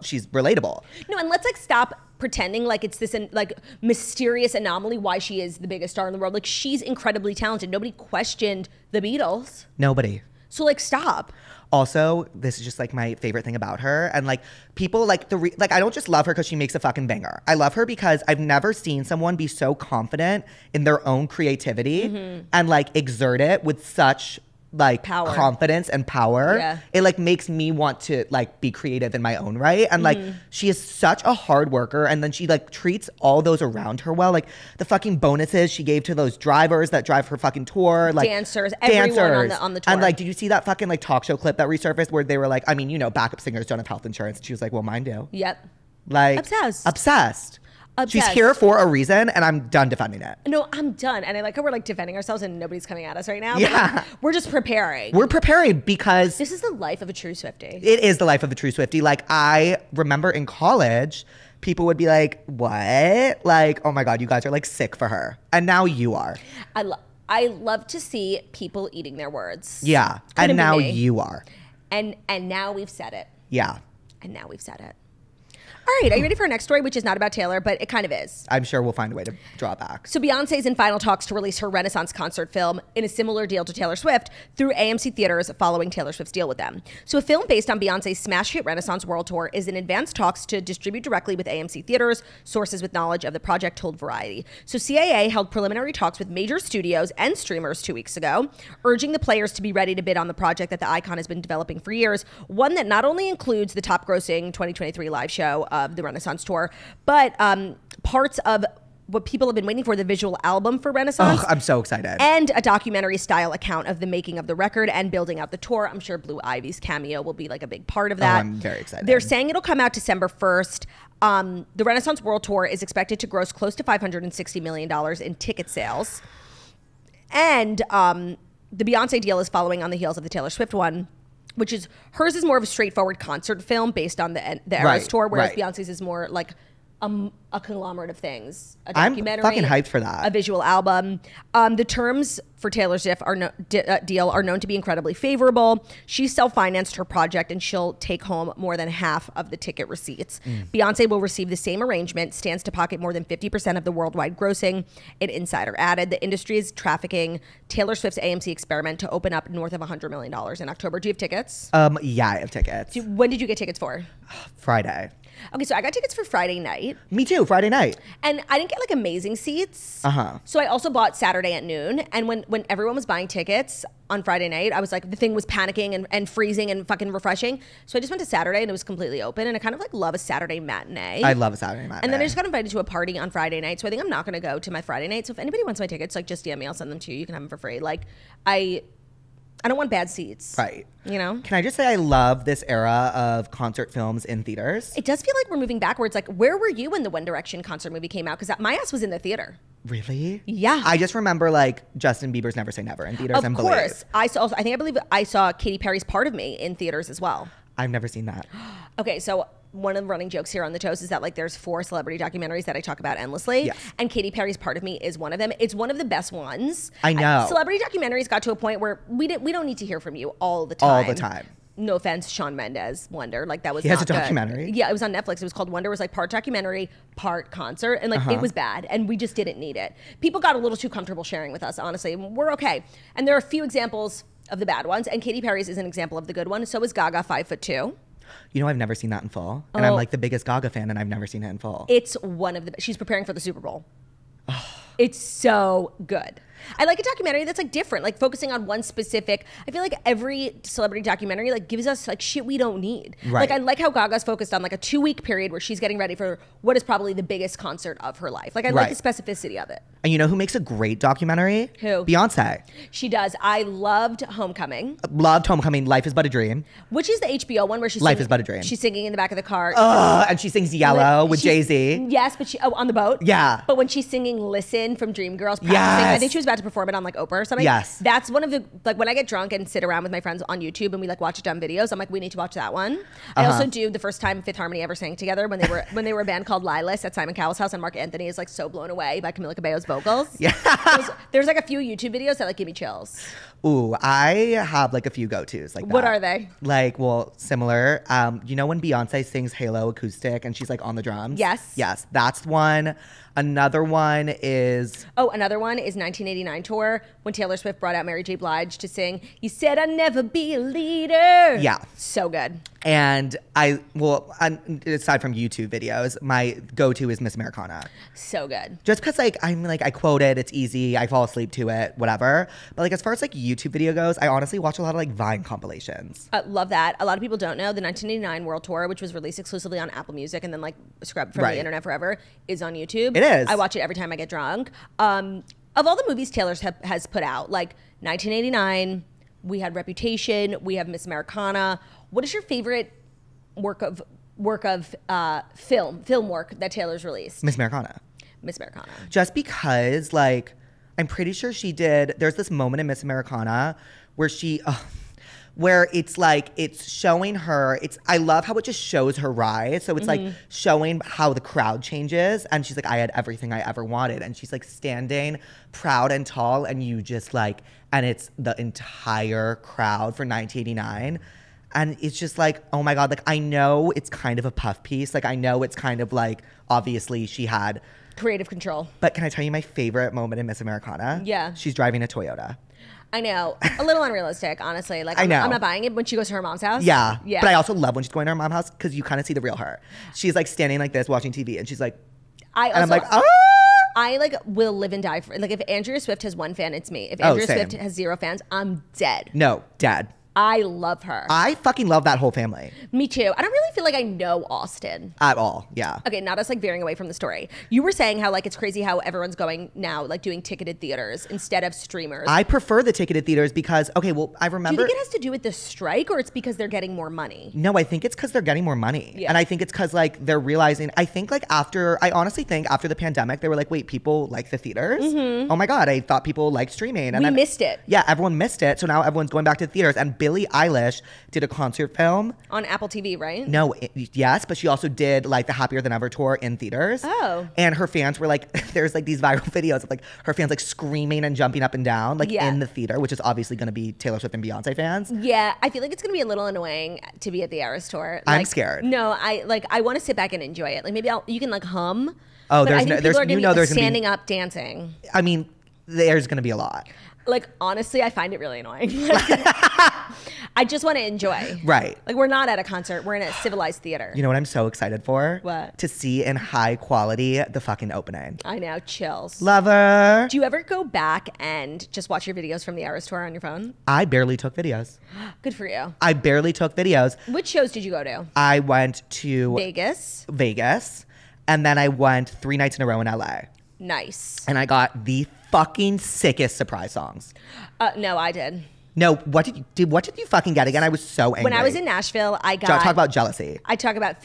S1: she's relatable.
S2: No, and let's, like, stop pretending like it's this, like, mysterious anomaly why she is the biggest star in the world. Like, she's incredibly talented. Nobody questioned the Beatles.
S1: Nobody.
S2: So, like, stop.
S1: Also, this is just like my favorite thing about her. And like, people like I don't just love her because she makes a fucking banger. I love her because I've never seen someone be so confident in their own creativity and like exert it with such like confidence and power. Yeah. It like makes me want to like be creative in my own right. And like, she is such a hard worker, and then she like treats all those around her well. Like, the fucking bonuses she gave to those drivers that drive her fucking tour, like
S2: dancers, everyone on the tour.
S1: And like, did you see that fucking like talk show clip that resurfaced where they were like, I mean, you know, backup singers don't have health insurance, and she was like, well, mine do.
S2: Yep.
S1: Like, obsessed. She's here for a reason, and I'm done defending it.
S2: No, I'm done. And I like how we're like defending ourselves and nobody's coming at us right now. Yeah. Like, we're just preparing.
S1: We're preparing because
S2: this is the life of a true Swiftie.
S1: It is the life of a true Swiftie. Like, I remember in college, people would be like, what? Like, oh my God, you guys are like sick for her. And now you are.
S2: I love to see people eating their words.
S1: Yeah. And now you are.
S2: And now we've said it.
S1: Yeah.
S2: And now we've said it. All right, are you ready for our next story, which is not about Taylor, but it kind of is.
S1: I'm sure we'll find a way to draw it back.
S2: So Beyonce's in final talks to release her Renaissance concert film in a similar deal to Taylor Swift through AMC Theaters following Taylor Swift's deal with them. So a film based on Beyonce's smash hit Renaissance World Tour is in advanced talks to distribute directly with AMC Theaters. Sources with knowledge of the project told Variety. So CAA held preliminary talks with major studios and streamers 2 weeks ago, urging the players to be ready to bid on the project that the icon has been developing for years, one that not only includes the top-grossing 2023 live show of the Renaissance Tour, but parts of what people have been waiting for, the visual album for Renaissance.
S1: Oh, I'm so excited.
S2: And a documentary-style account of the making of the record and building out the tour. I'm sure Blue Ivy's cameo will be like a big part of that.
S1: Oh, I'm very excited.
S2: They're saying it'll come out December 1st. The Renaissance World Tour is expected to gross close to $560 million in ticket sales. And the Beyonce deal is following on the heels of the Taylor Swift one, which is, hers is more of a straightforward concert film based on the Eras tour, whereas Beyonce's is more like a conglomerate of things. A documentary.
S1: I'm fucking hyped for that.
S2: A visual album. The terms for Taylor Swift deal are known to be incredibly favorable. She self-financed her project, and she'll take home more than half of the ticket receipts. Beyonce will receive the same arrangement, stands to pocket more than 50% of the worldwide grossing. An insider added the industry is trafficking Taylor Swift's AMC experiment to open up north of $100 million in October. Do you have tickets?
S1: Yeah, I have tickets.
S2: When did you get tickets for?
S1: Friday.
S2: Okay, so I got tickets for Friday night.
S1: Me too, Friday night.
S2: And I didn't get like amazing seats. So I also bought Saturday at noon. And when everyone was buying tickets on Friday night, I was like, the thing was panicking and freezing and fucking refreshing. So I just went to Saturday and it was completely open. And I kind of like love a Saturday matinee.
S1: I love a Saturday matinee.
S2: And then I just got invited to a party on Friday night. So I think I'm not going to go to my Friday night. So if anybody wants my tickets, like just DM me, I'll send them to you. You can have them for free. Like I don't want bad seats.
S1: Right.
S2: You know?
S1: Can I just say I love this era of concert films in theaters?
S2: It does feel like we're moving backwards. Like, where were you when the One Direction concert movie came out? Because my ass was in the theater.
S1: Really?
S2: Yeah.
S1: I just remember like Justin Bieber's Never Say Never in theaters and Believe.
S2: Of course. I believe I saw Katy Perry's Part of Me in theaters as well.
S1: I've never seen that.
S2: Okay, so one of the running jokes here on the toast is that like there's 4 celebrity documentaries that I talk about endlessly.
S1: Yes.
S2: And Katy Perry's Part of Me is one of them. It's one of the best ones.
S1: I know.
S2: Celebrity documentaries got to a point where we don't need to hear from you all the time.
S1: All the time.
S2: No offense, Shawn Mendes, Wonder. Like that was
S1: He has
S2: not
S1: a
S2: good.
S1: documentary?
S2: Yeah, it was on Netflix. It was called Wonder. It was like part documentary, part concert. And like it was bad. And we just didn't need it. People got a little too comfortable sharing with us, honestly. We're okay. And there are a few examples of the bad ones. And Katy Perry's is an example of the good one. So is Gaga, 5'2".
S1: You know, I've never seen that in full. And I'm like the biggest Gaga fan, and I've never seen it in full.
S2: It's one of the... She's preparing for the Super Bowl. It's so good. I like a documentary that's like different, like focusing on one specific. I feel like every celebrity documentary like gives us like shit we don't need.
S1: Right.
S2: Like I like how Gaga's focused on like a 2-week period where she's getting ready for what is probably the biggest concert of her life. Like I like the specificity of it.
S1: And you know who makes a great documentary?
S2: Who?
S1: Beyonce.
S2: She does. I loved Homecoming,
S1: Loved Homecoming. Life is but a dream.
S2: which is the HBO one where she's
S1: Life
S2: singing,
S1: is but a dream.
S2: She's singing in the back of the car.
S1: And she sings Yellow with
S2: She's-
S1: Jay-Z.
S2: Yes, but she on the boat.
S1: Yeah.
S2: But when she's singing "Listen" from Dreamgirls, practicing,
S1: Yes.
S2: I think she was about to perform it on like Oprah or something.
S1: Yes.
S2: That's one of the like when I get drunk and sit around with my friends on YouTube and we like watch dumb videos. I'm like, we need to watch that one. I also do the first time Fifth Harmony ever sang together when they were a band called Lilas at Simon Cowell's house, and Mark Anthony is like so blown away by Camila Cabello's vocals.
S1: Yeah.
S2: There's like a few YouTube videos that like give me chills.
S1: Ooh, I have like a few go-tos like that.
S2: What are they?
S1: Like, well, similar. You know when Beyonce sings Halo acoustic and she's like on the drums?
S2: Yes.
S1: Yes, that's one. Another one is...
S2: Oh, another one is 1989 tour when Taylor Swift brought out Mary J. Blige to sing "You Said I'd Never Be a Leader."
S1: Yeah.
S2: So good.
S1: And aside from YouTube videos, my go-to is Miss Americana.
S2: So good.
S1: Just because I quote it, it's easy, I fall asleep to it, whatever. But like as far as like YouTube video goes, I honestly watch a lot of like Vine compilations.
S2: Love that. A lot of people don't know the 1989 World Tour, which was released exclusively on Apple Music and then like scrubbed from the internet forever, is on YouTube.
S1: It is.
S2: I watch it every time I get drunk. Of all the movies Taylor has put out, like 1989, we had Reputation, we have Miss Americana. What is your favorite work of film work that Taylor's released?
S1: Miss Americana.
S2: Miss Americana.
S1: Just because, like, I'm pretty sure she did. There's this moment in Miss Americana where where it's like, it's showing her, I love how it just shows her rise. So it's like showing how the crowd changes. And she's like, I had everything I ever wanted. And she's like standing proud and tall. And you just like, and it's the entire crowd for 1989. And it's just like, oh my God, like, I know it's kind of a puff piece. Like, I know it's kind of like, obviously she had
S2: Creative control.
S1: But can I tell you my favorite moment in Miss Americana?
S2: Yeah.
S1: She's driving a Toyota.
S2: I know. A little unrealistic, honestly. Like, I'm not buying it when she goes to her mom's house.
S1: Yeah.
S2: Yeah.
S1: But I also love when she's going to her mom's house because you kind of see the real her. She's like standing like this watching TV and she's like, I'm like, oh.
S2: I like will live and die for, like, if Andrea Swift has one fan, it's me. If Andrea
S1: same.
S2: Swift has 0 fans, I'm dead.
S1: No, dead.
S2: I love her.
S1: I fucking love that whole family.
S2: Me too. I don't really feel like I know Austin.
S1: At all, yeah.
S2: Okay, not us like veering away from the story. You were saying how like it's crazy how everyone's going now like doing ticketed theaters instead of streamers.
S1: I prefer the ticketed theaters because, okay, well, I remember.
S2: Do you think it has to do with the strike or it's because they're getting more money?
S1: No, I think it's because they're getting more money.
S2: Yeah.
S1: And I think it's because like they're realizing, I honestly think after the pandemic, they were like, wait, people like the theaters? Oh my God, I thought people liked streaming. And
S2: we missed it.
S1: Yeah, everyone missed it. So now everyone's going back to the theaters. And Billie Eilish did a concert film.
S2: On Apple TV, right?
S1: No, yes, but she also did like the Happier Than Ever tour in theaters.
S2: Oh.
S1: And her fans were like, there's like these viral videos of like her fans like screaming and jumping up and down like in the theater, which is obviously going to be Taylor Swift and Beyonce fans.
S2: Yeah, I feel like it's going to be a little annoying to be at the Eras tour.
S1: I'm
S2: Like,
S1: scared.
S2: No, I want to sit back and enjoy it. Like maybe you can like hum.
S1: Oh,
S2: but I think people are
S1: there's
S2: gonna be
S1: gonna
S2: standing up dancing.
S1: I mean, there's going to be a lot.
S2: Like honestly, I find it really annoying. I just want to enjoy.
S1: Right.
S2: Like we're not at a concert. We're in a civilized theater.
S1: You know what I'm so excited for?
S2: What?
S1: To see in high quality the fucking opening.
S2: I know, chills.
S1: Lover.
S2: Do you ever go back and just watch your videos from the Eras tour on your phone?
S1: I barely took videos.
S2: Good for you.
S1: I barely took videos.
S2: Which shows did you go to?
S1: I went to
S2: Vegas.
S1: And then I went 3 nights in a row in LA.
S2: Nice.
S1: And I got the fucking sickest surprise songs.
S2: No, I did.
S1: No, what did you fucking get again? I was so angry.
S2: When I was in Nashville, I got...
S1: Talk about jealousy.
S2: I got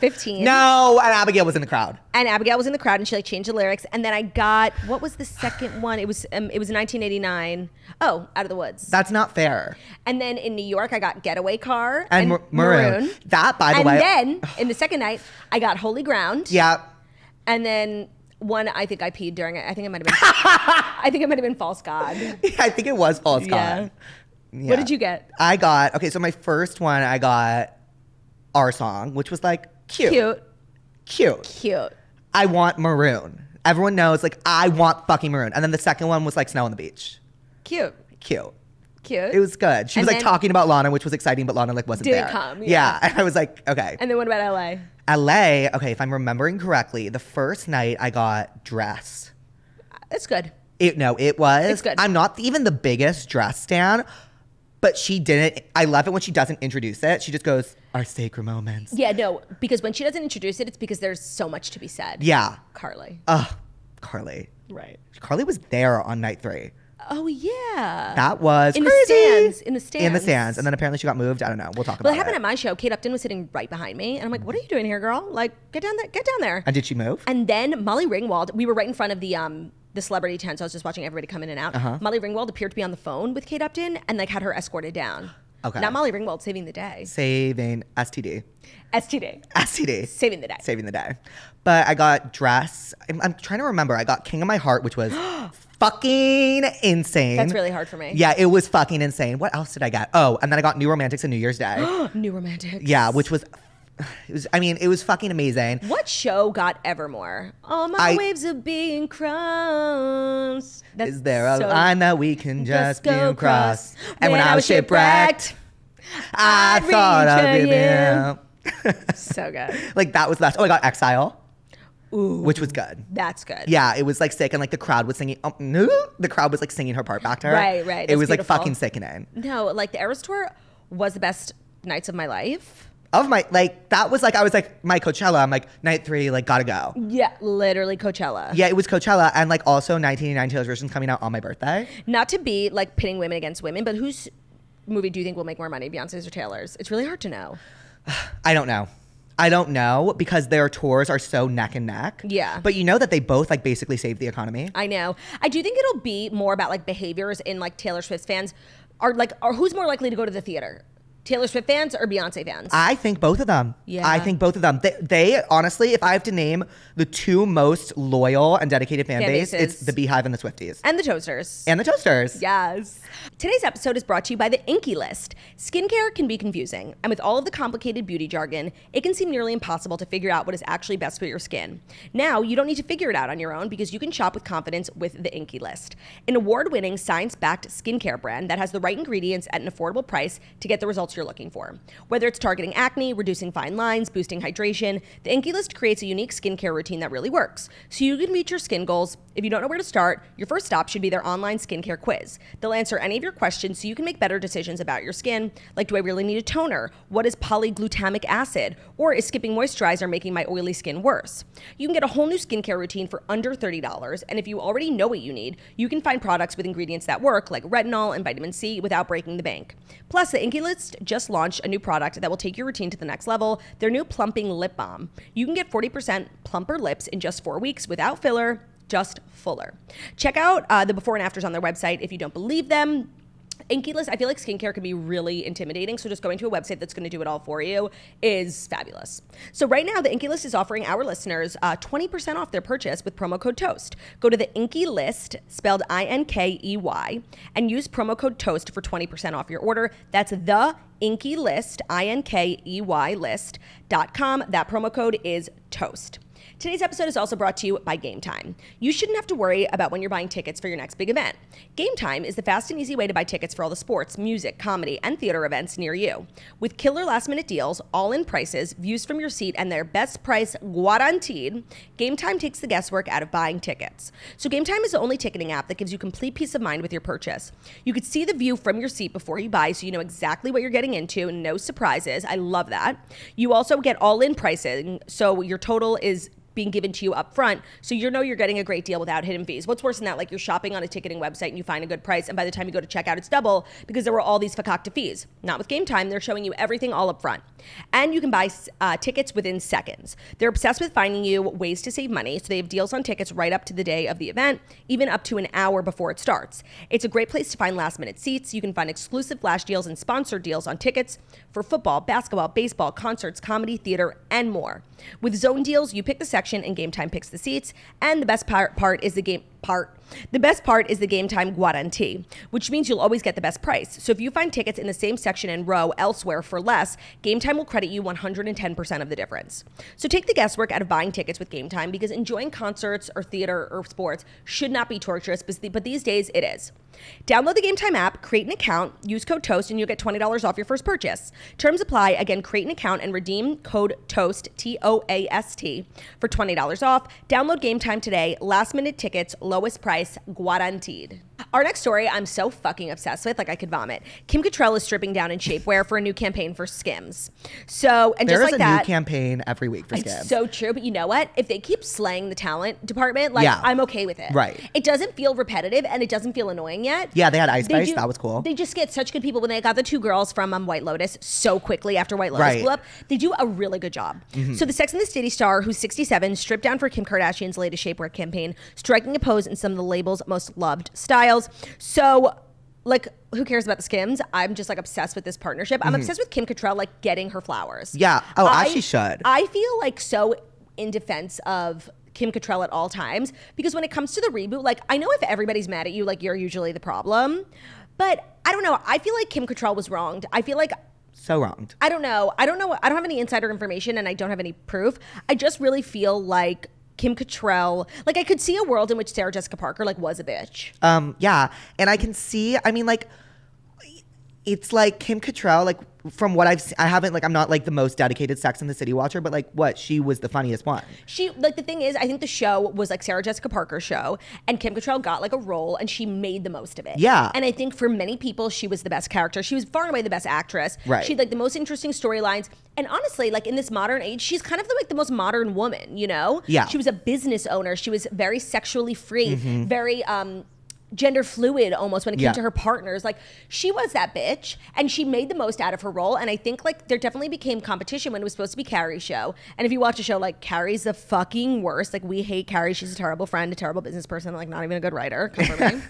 S2: 15.
S1: No, and Abigail was in the crowd.
S2: And Abigail was in the crowd, and she like changed the lyrics. And then I got, what was the second one? It was 1989. Oh, Out of the Woods.
S1: That's not fair.
S2: And then in New York, I got Getaway Car
S1: and Maroon. That, by the way.
S2: And then in the second night, I got Holy Ground.
S1: Yeah.
S2: And then one, I think I peed during it. I think it might have been False God.
S1: I think it was False God. Yeah.
S2: What did you get?
S1: So my first one, I got Our Song, which was like cute. I want Maroon. Everyone knows, like, I want fucking Maroon. And then the second one was like Snow on the Beach. Cute. It was good. She was like talking about Lana, which was exciting, but Lana like wasn't there.
S2: Didn't come.
S1: Yeah. And I was like, okay.
S2: And then what about LA?
S1: LA, okay, if I'm remembering correctly, the first night I got Dress.
S2: It's good.
S1: It was.
S2: It's good.
S1: I'm not even the biggest Dress stan, but she didn't. I love it when she doesn't introduce it. She just goes, our sacred moments.
S2: Yeah, no, because when she doesn't introduce it, it's because there's so much to be said.
S1: Yeah.
S2: Carly.
S1: Carly.
S2: Right.
S1: Carly was there on night 3.
S2: Oh, yeah.
S1: That was
S2: in
S1: crazy.
S2: In the stands.
S1: And then apparently she got moved. I don't know. We'll talk about it.
S2: Well, it happened at my show. Kate Upton was sitting right behind me. And I'm like, what are you doing here, girl? Like, get down there.
S1: And did she move?
S2: And then Molly Ringwald, we were right in front of the celebrity tent. So I was just watching everybody come in and out.
S1: Uh-huh.
S2: Molly Ringwald appeared to be on the phone with Kate Upton and like had her escorted down.
S1: Okay.
S2: Not Molly Ringwald saving the day.
S1: Saving STD.
S2: Saving the day.
S1: But I got Dress. I'm trying to remember. I got King of My Heart, which was fucking insane.
S2: That's really hard for me.
S1: Yeah, it was fucking insane. What else did I get? Oh, and then I got New Romantics and New Year's Day.
S2: New Romantics.
S1: Yeah, which was... it was fucking amazing.
S2: What show got Evermore? All my waves are being crossed.
S1: Is there a line that we can just go across? And when I was shipwrecked, I thought I'd give you.
S2: So good.
S1: Like that was last. Oh, I got Exile.
S2: Ooh,
S1: which was good.
S2: That's good.
S1: Yeah, it was like sick, and like the crowd was singing. No, the crowd was like singing her part back to her.
S2: Right.
S1: It was
S2: beautiful.
S1: Like fucking sickening.
S2: No, like the Eras tour was the best nights of my life.
S1: That was like, I was like, my Coachella, I'm like, night 3, like, gotta go.
S2: Yeah, literally Coachella.
S1: Yeah, it was Coachella, and like also 1989 Taylor's version's coming out on my birthday.
S2: Not to be like pitting women against women, but whose movie do you think will make more money, Beyonce's or Taylor's? It's really hard to know.
S1: I don't know because their tours are so neck and neck.
S2: Yeah.
S1: But you know that they both like basically saved the economy.
S2: I know. I do think it'll be more about like behaviors in like Taylor Swift's fans are who's more likely to go to the theater? Taylor Swift fans or Beyonce fans?
S1: I think both of them.
S2: Yeah.
S1: I think both of them. They honestly, if I have to name the 2 most loyal and dedicated fan base, it's the Beehive and the Swifties.
S2: And the Toasters. Yes. Today's episode is brought to you by the Inky List. Skincare can be confusing, and with all of the complicated beauty jargon, it can seem nearly impossible to figure out what is actually best for your skin. Now, you don't need to figure it out on your own because you can shop with confidence with the Inky List, an award-winning, science-backed skincare brand that has the right ingredients at an affordable price to get the results you're looking for. Whether it's targeting acne, reducing fine lines, boosting hydration, the Inky List creates a unique skincare routine that really works, so you can meet your skin goals. If you don't know where to start, your first stop should be their online skincare quiz. They'll answer any of your questions so you can make better decisions about your skin, like do I really need a toner? What is polyglutamic acid? Or is skipping moisturizer making my oily skin worse? You can get a whole new skincare routine for under $30, and if you already know what you need, you can find products with ingredients that work, like retinol and vitamin C, without breaking the bank. Plus, the Inky List just launched a new product that will take your routine to the next level, their new Plumping Lip Balm. You can get 40% plumper lips in just 4 weeks without filler, just fuller. Check out the before and afters on their website if you don't believe them. Inky List, I feel like skincare can be really intimidating, so just going to a website that's going to do it all for you is fabulous. So right now, the Inky List is offering our listeners 20% off their purchase with promo code TOAST. Go to the Inky List, spelled I-N-K-E-Y, and use promo code TOAST for 20% off your order. That's the Inky List, I-N-K-E-Y list.com. That promo code is TOAST. Today's episode is also brought to you by Game Time. You shouldn't have to worry about when you're buying tickets for your next big event. Game Time is the fast and easy way to buy tickets for all the sports, music, comedy, and theater events near you. With killer last-minute deals, all-in prices, views from your seat, and their best price guaranteed, Game Time takes the guesswork out of buying tickets. So Game Time is the only ticketing app that gives you complete peace of mind with your purchase. You could see the view from your seat before you buy, so you know exactly what you're getting into, no surprises. I love that. You also get all-in pricing, so your total is being given to you up front, so you know you're getting a great deal without hidden fees. What's worse than that? Like, you're shopping on a ticketing website and you find a good price, and by the time you go to checkout, it's double because there were all these fakakta fees. Not with Game Time. They're showing you everything all up front. And you can buy tickets within seconds. They're obsessed with finding you ways to save money, so they have deals on tickets right up to the day of the event, even up to an hour before it starts. It's a great place to find last-minute seats. You can find exclusive flash deals and sponsored deals on tickets for football, basketball, baseball, concerts, comedy, theater, and more. With zone deals, you pick the section and Game Time picks the seats. And the best part is the Game Time guarantee, which means you'll always get the best price. So if you find tickets in the same section and row elsewhere for less, Game Time will credit you 110% of the difference. So take the guesswork out of buying tickets with Game Time, because enjoying concerts or theater or sports should not be torturous, but these days it is. Download the Game Time app, create an account, use code TOAST, and you'll get $20 off your first purchase. Terms apply. Again, create an account and redeem code TOAST, TOAST, for $20 off. Download Game Time today. Last minute tickets, lowest price, guaranteed. Our next story I'm so fucking obsessed with, like I could vomit. Kim Cattrall is stripping down in shapewear for a new campaign for Skims. So, and
S1: There's
S2: just like that,
S1: new campaign every week for Skims.
S2: It's so true, but you know what? If they keep slaying the talent department, like, I'm okay with it.
S1: Right.
S2: It doesn't feel repetitive and it doesn't feel annoying yet.
S1: Yeah, they had Ice Spice. That was cool.
S2: They just get such good people. When they got the two girls from White Lotus so quickly after White Lotus blew up, they do a really good job. So the Sex and the City star, who's 67, stripped down for Kim Kardashian's latest shapewear campaign, striking a pose in some of the label's most loved styles. So, like, who cares about the Skims? I'm just, like, obsessed with this partnership. I'm obsessed with Kim Cattrall, like, getting her flowers.
S1: Yeah. Oh, as she should.
S2: I feel, like, so in defense of Kim Cattrall at all times, because when it comes to the reboot, like, I know if everybody's mad at you, like, you're usually the problem, but I don't know. I feel like Kim Cattrall was wronged. I feel like
S1: so wronged.
S2: I don't know. I don't have any insider information and I don't have any proof. I just really feel like Kim Cattrall, like, I could see a world in which Sarah Jessica Parker, like, was a bitch.
S1: Yeah. And I can see, I mean, like, it's like Kim Cattrall, like, from what I've seen, I'm not, like, the most dedicated Sex and the City watcher, but, like, she was the funniest one.
S2: She, like, the thing is, I think the show was, like, Sarah Jessica Parker's show, and Kim Cattrall got, like, a role, and she made the most of it.
S1: Yeah.
S2: And I think for many people, she was the best character. She was far and away the best actress.
S1: Right.
S2: She had, like, the most interesting storylines. And honestly, like, in this modern age, she's kind of like the most modern woman, you know?
S1: Yeah.
S2: She was a business owner. She was very sexually free, very, gender fluid almost when it came to her partners. Like, she was that bitch and she made the most out of her role. And I think, like, there definitely became competition when it was supposed to be Carrie's show. And if you watch a show, like, Carrie's the fucking worst. Like, we hate Carrie. She's a terrible friend, a terrible business person, like, not even a good writer. Come for me.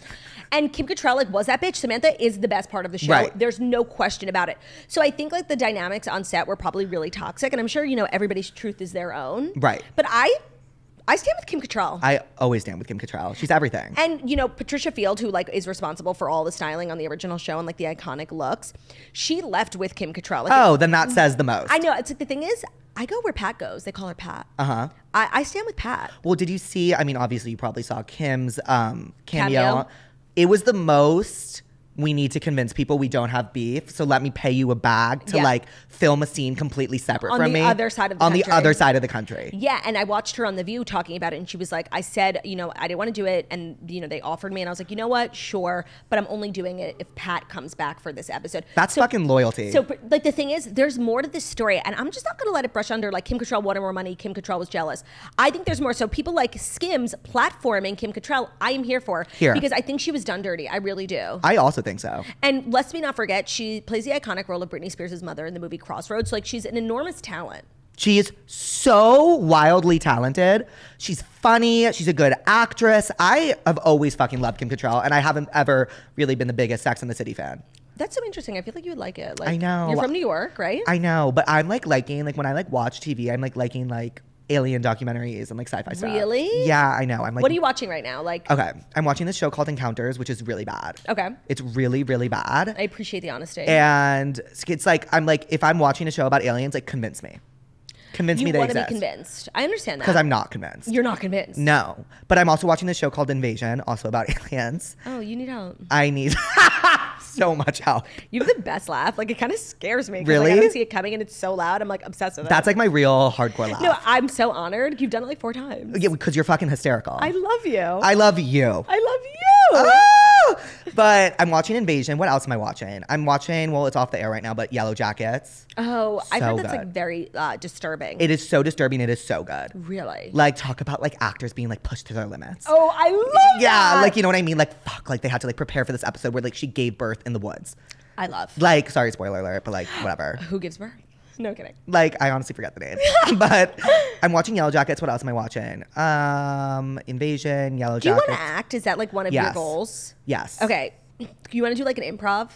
S2: And Kim Cattrall, like, was that bitch. Samantha is the best part of the show.
S1: Right.
S2: There's no question about it. So I think, like, the dynamics on set were probably really toxic. And I'm sure, you know, everybody's truth is their own.
S1: Right.
S2: But I stand with Kim Cattrall.
S1: I always stand with Kim Cattrall. She's everything.
S2: And, you know, Patricia Field, who, like, is responsible for all the styling on the original show and, like, the iconic looks, she left with Kim Cattrall. Like,
S1: then that says the most.
S2: I know. It's like, the thing is, I go where Pat goes. They call her Pat.
S1: Uh-huh.
S2: I stand with Pat.
S1: Well, did you see, I mean, obviously you probably saw Kim's cameo.
S2: Cameo.
S1: It was the most, we need to convince people we don't have beef, so let me pay you a bag to like film a scene completely separate from me.
S2: On the other side of the country.
S1: On the other side of the country.
S2: Yeah, and I watched her on The View talking about it, and she was like, I said, you know, I didn't want to do it, and, you know, they offered me, and I was like, you know what, sure, but I'm only doing it if Pat comes back for this episode.
S1: That's fucking loyalty.
S2: So, like, the thing is, there's more to this story, and I'm just not going to let it brush under, like, Kim Cattrall wanted more money, Kim Cattrall was jealous. I think there's more. So people like Skims platforming Kim Cattrall, I am here for. Because I think she was done dirty. I really do.
S1: I also think so.
S2: And let's me not forget, she plays the iconic role of Britney Spears' mother in the movie Crossroads. So, like, she's an enormous talent.
S1: She is so wildly talented. She's funny. She's a good actress. I have always fucking loved Kim Cattrall, and I haven't ever really been the biggest Sex and the City fan.
S2: That's so interesting. I feel like you would like it. Like,
S1: I know.
S2: You're from New York, right?
S1: I know, but I'm like liking, like when I like watch TV, I'm like liking like alien documentaries and like sci-fi stuff.
S2: Really?
S1: Yeah, I know. I'm like,
S2: what are you watching right now? Like,
S1: okay, I'm watching this show called Encounters, which is really bad.
S2: Okay.
S1: It's really, really bad.
S2: I appreciate the honesty.
S1: And it's like, I'm like, if I'm watching a show about aliens, like convince me. Convince me they exist.
S2: You want to be convinced. I understand that.
S1: Because I'm not convinced.
S2: You're not convinced.
S1: No. But I'm also watching this show called Invasion, also about aliens.
S2: Oh, you need help.
S1: I need so much help.
S2: You have the best laugh. Like, it kind of scares me.
S1: Really?
S2: Like, I don't see it coming and it's so loud. I'm like obsessed with it.
S1: That's like my real hardcore laugh.
S2: No, I'm so honored. You've done it like 4 times.
S1: Yeah, because you're fucking hysterical.
S2: I love you.
S1: I love you.
S2: I love you.
S1: But I'm watching Invasion. What else am I watching? I'm watching, well, it's off the air right now, but Yellow Jackets.
S2: Oh, I've
S1: So
S2: heard that's
S1: good.
S2: like very disturbing.
S1: It is so disturbing. It is so good.
S2: Really?
S1: Like, talk about like actors being like pushed to their limits.
S2: Oh, I love
S1: Yeah,
S2: that.
S1: like, you know what I mean? Like, fuck, like they had to like prepare for this episode where like she gave birth in the woods.
S2: I love.
S1: Like, sorry, spoiler alert, but like, whatever.
S2: Who gives birth? No kidding.
S1: Like, I honestly forget the name. But I'm watching Yellow Jackets. What else am I watching? Invasion, Yellow
S2: Do you
S1: Jackets.
S2: want to act? Is that like one of your
S1: Yes.
S2: goals?
S1: Yes.
S2: Okay. You want to do like an improv?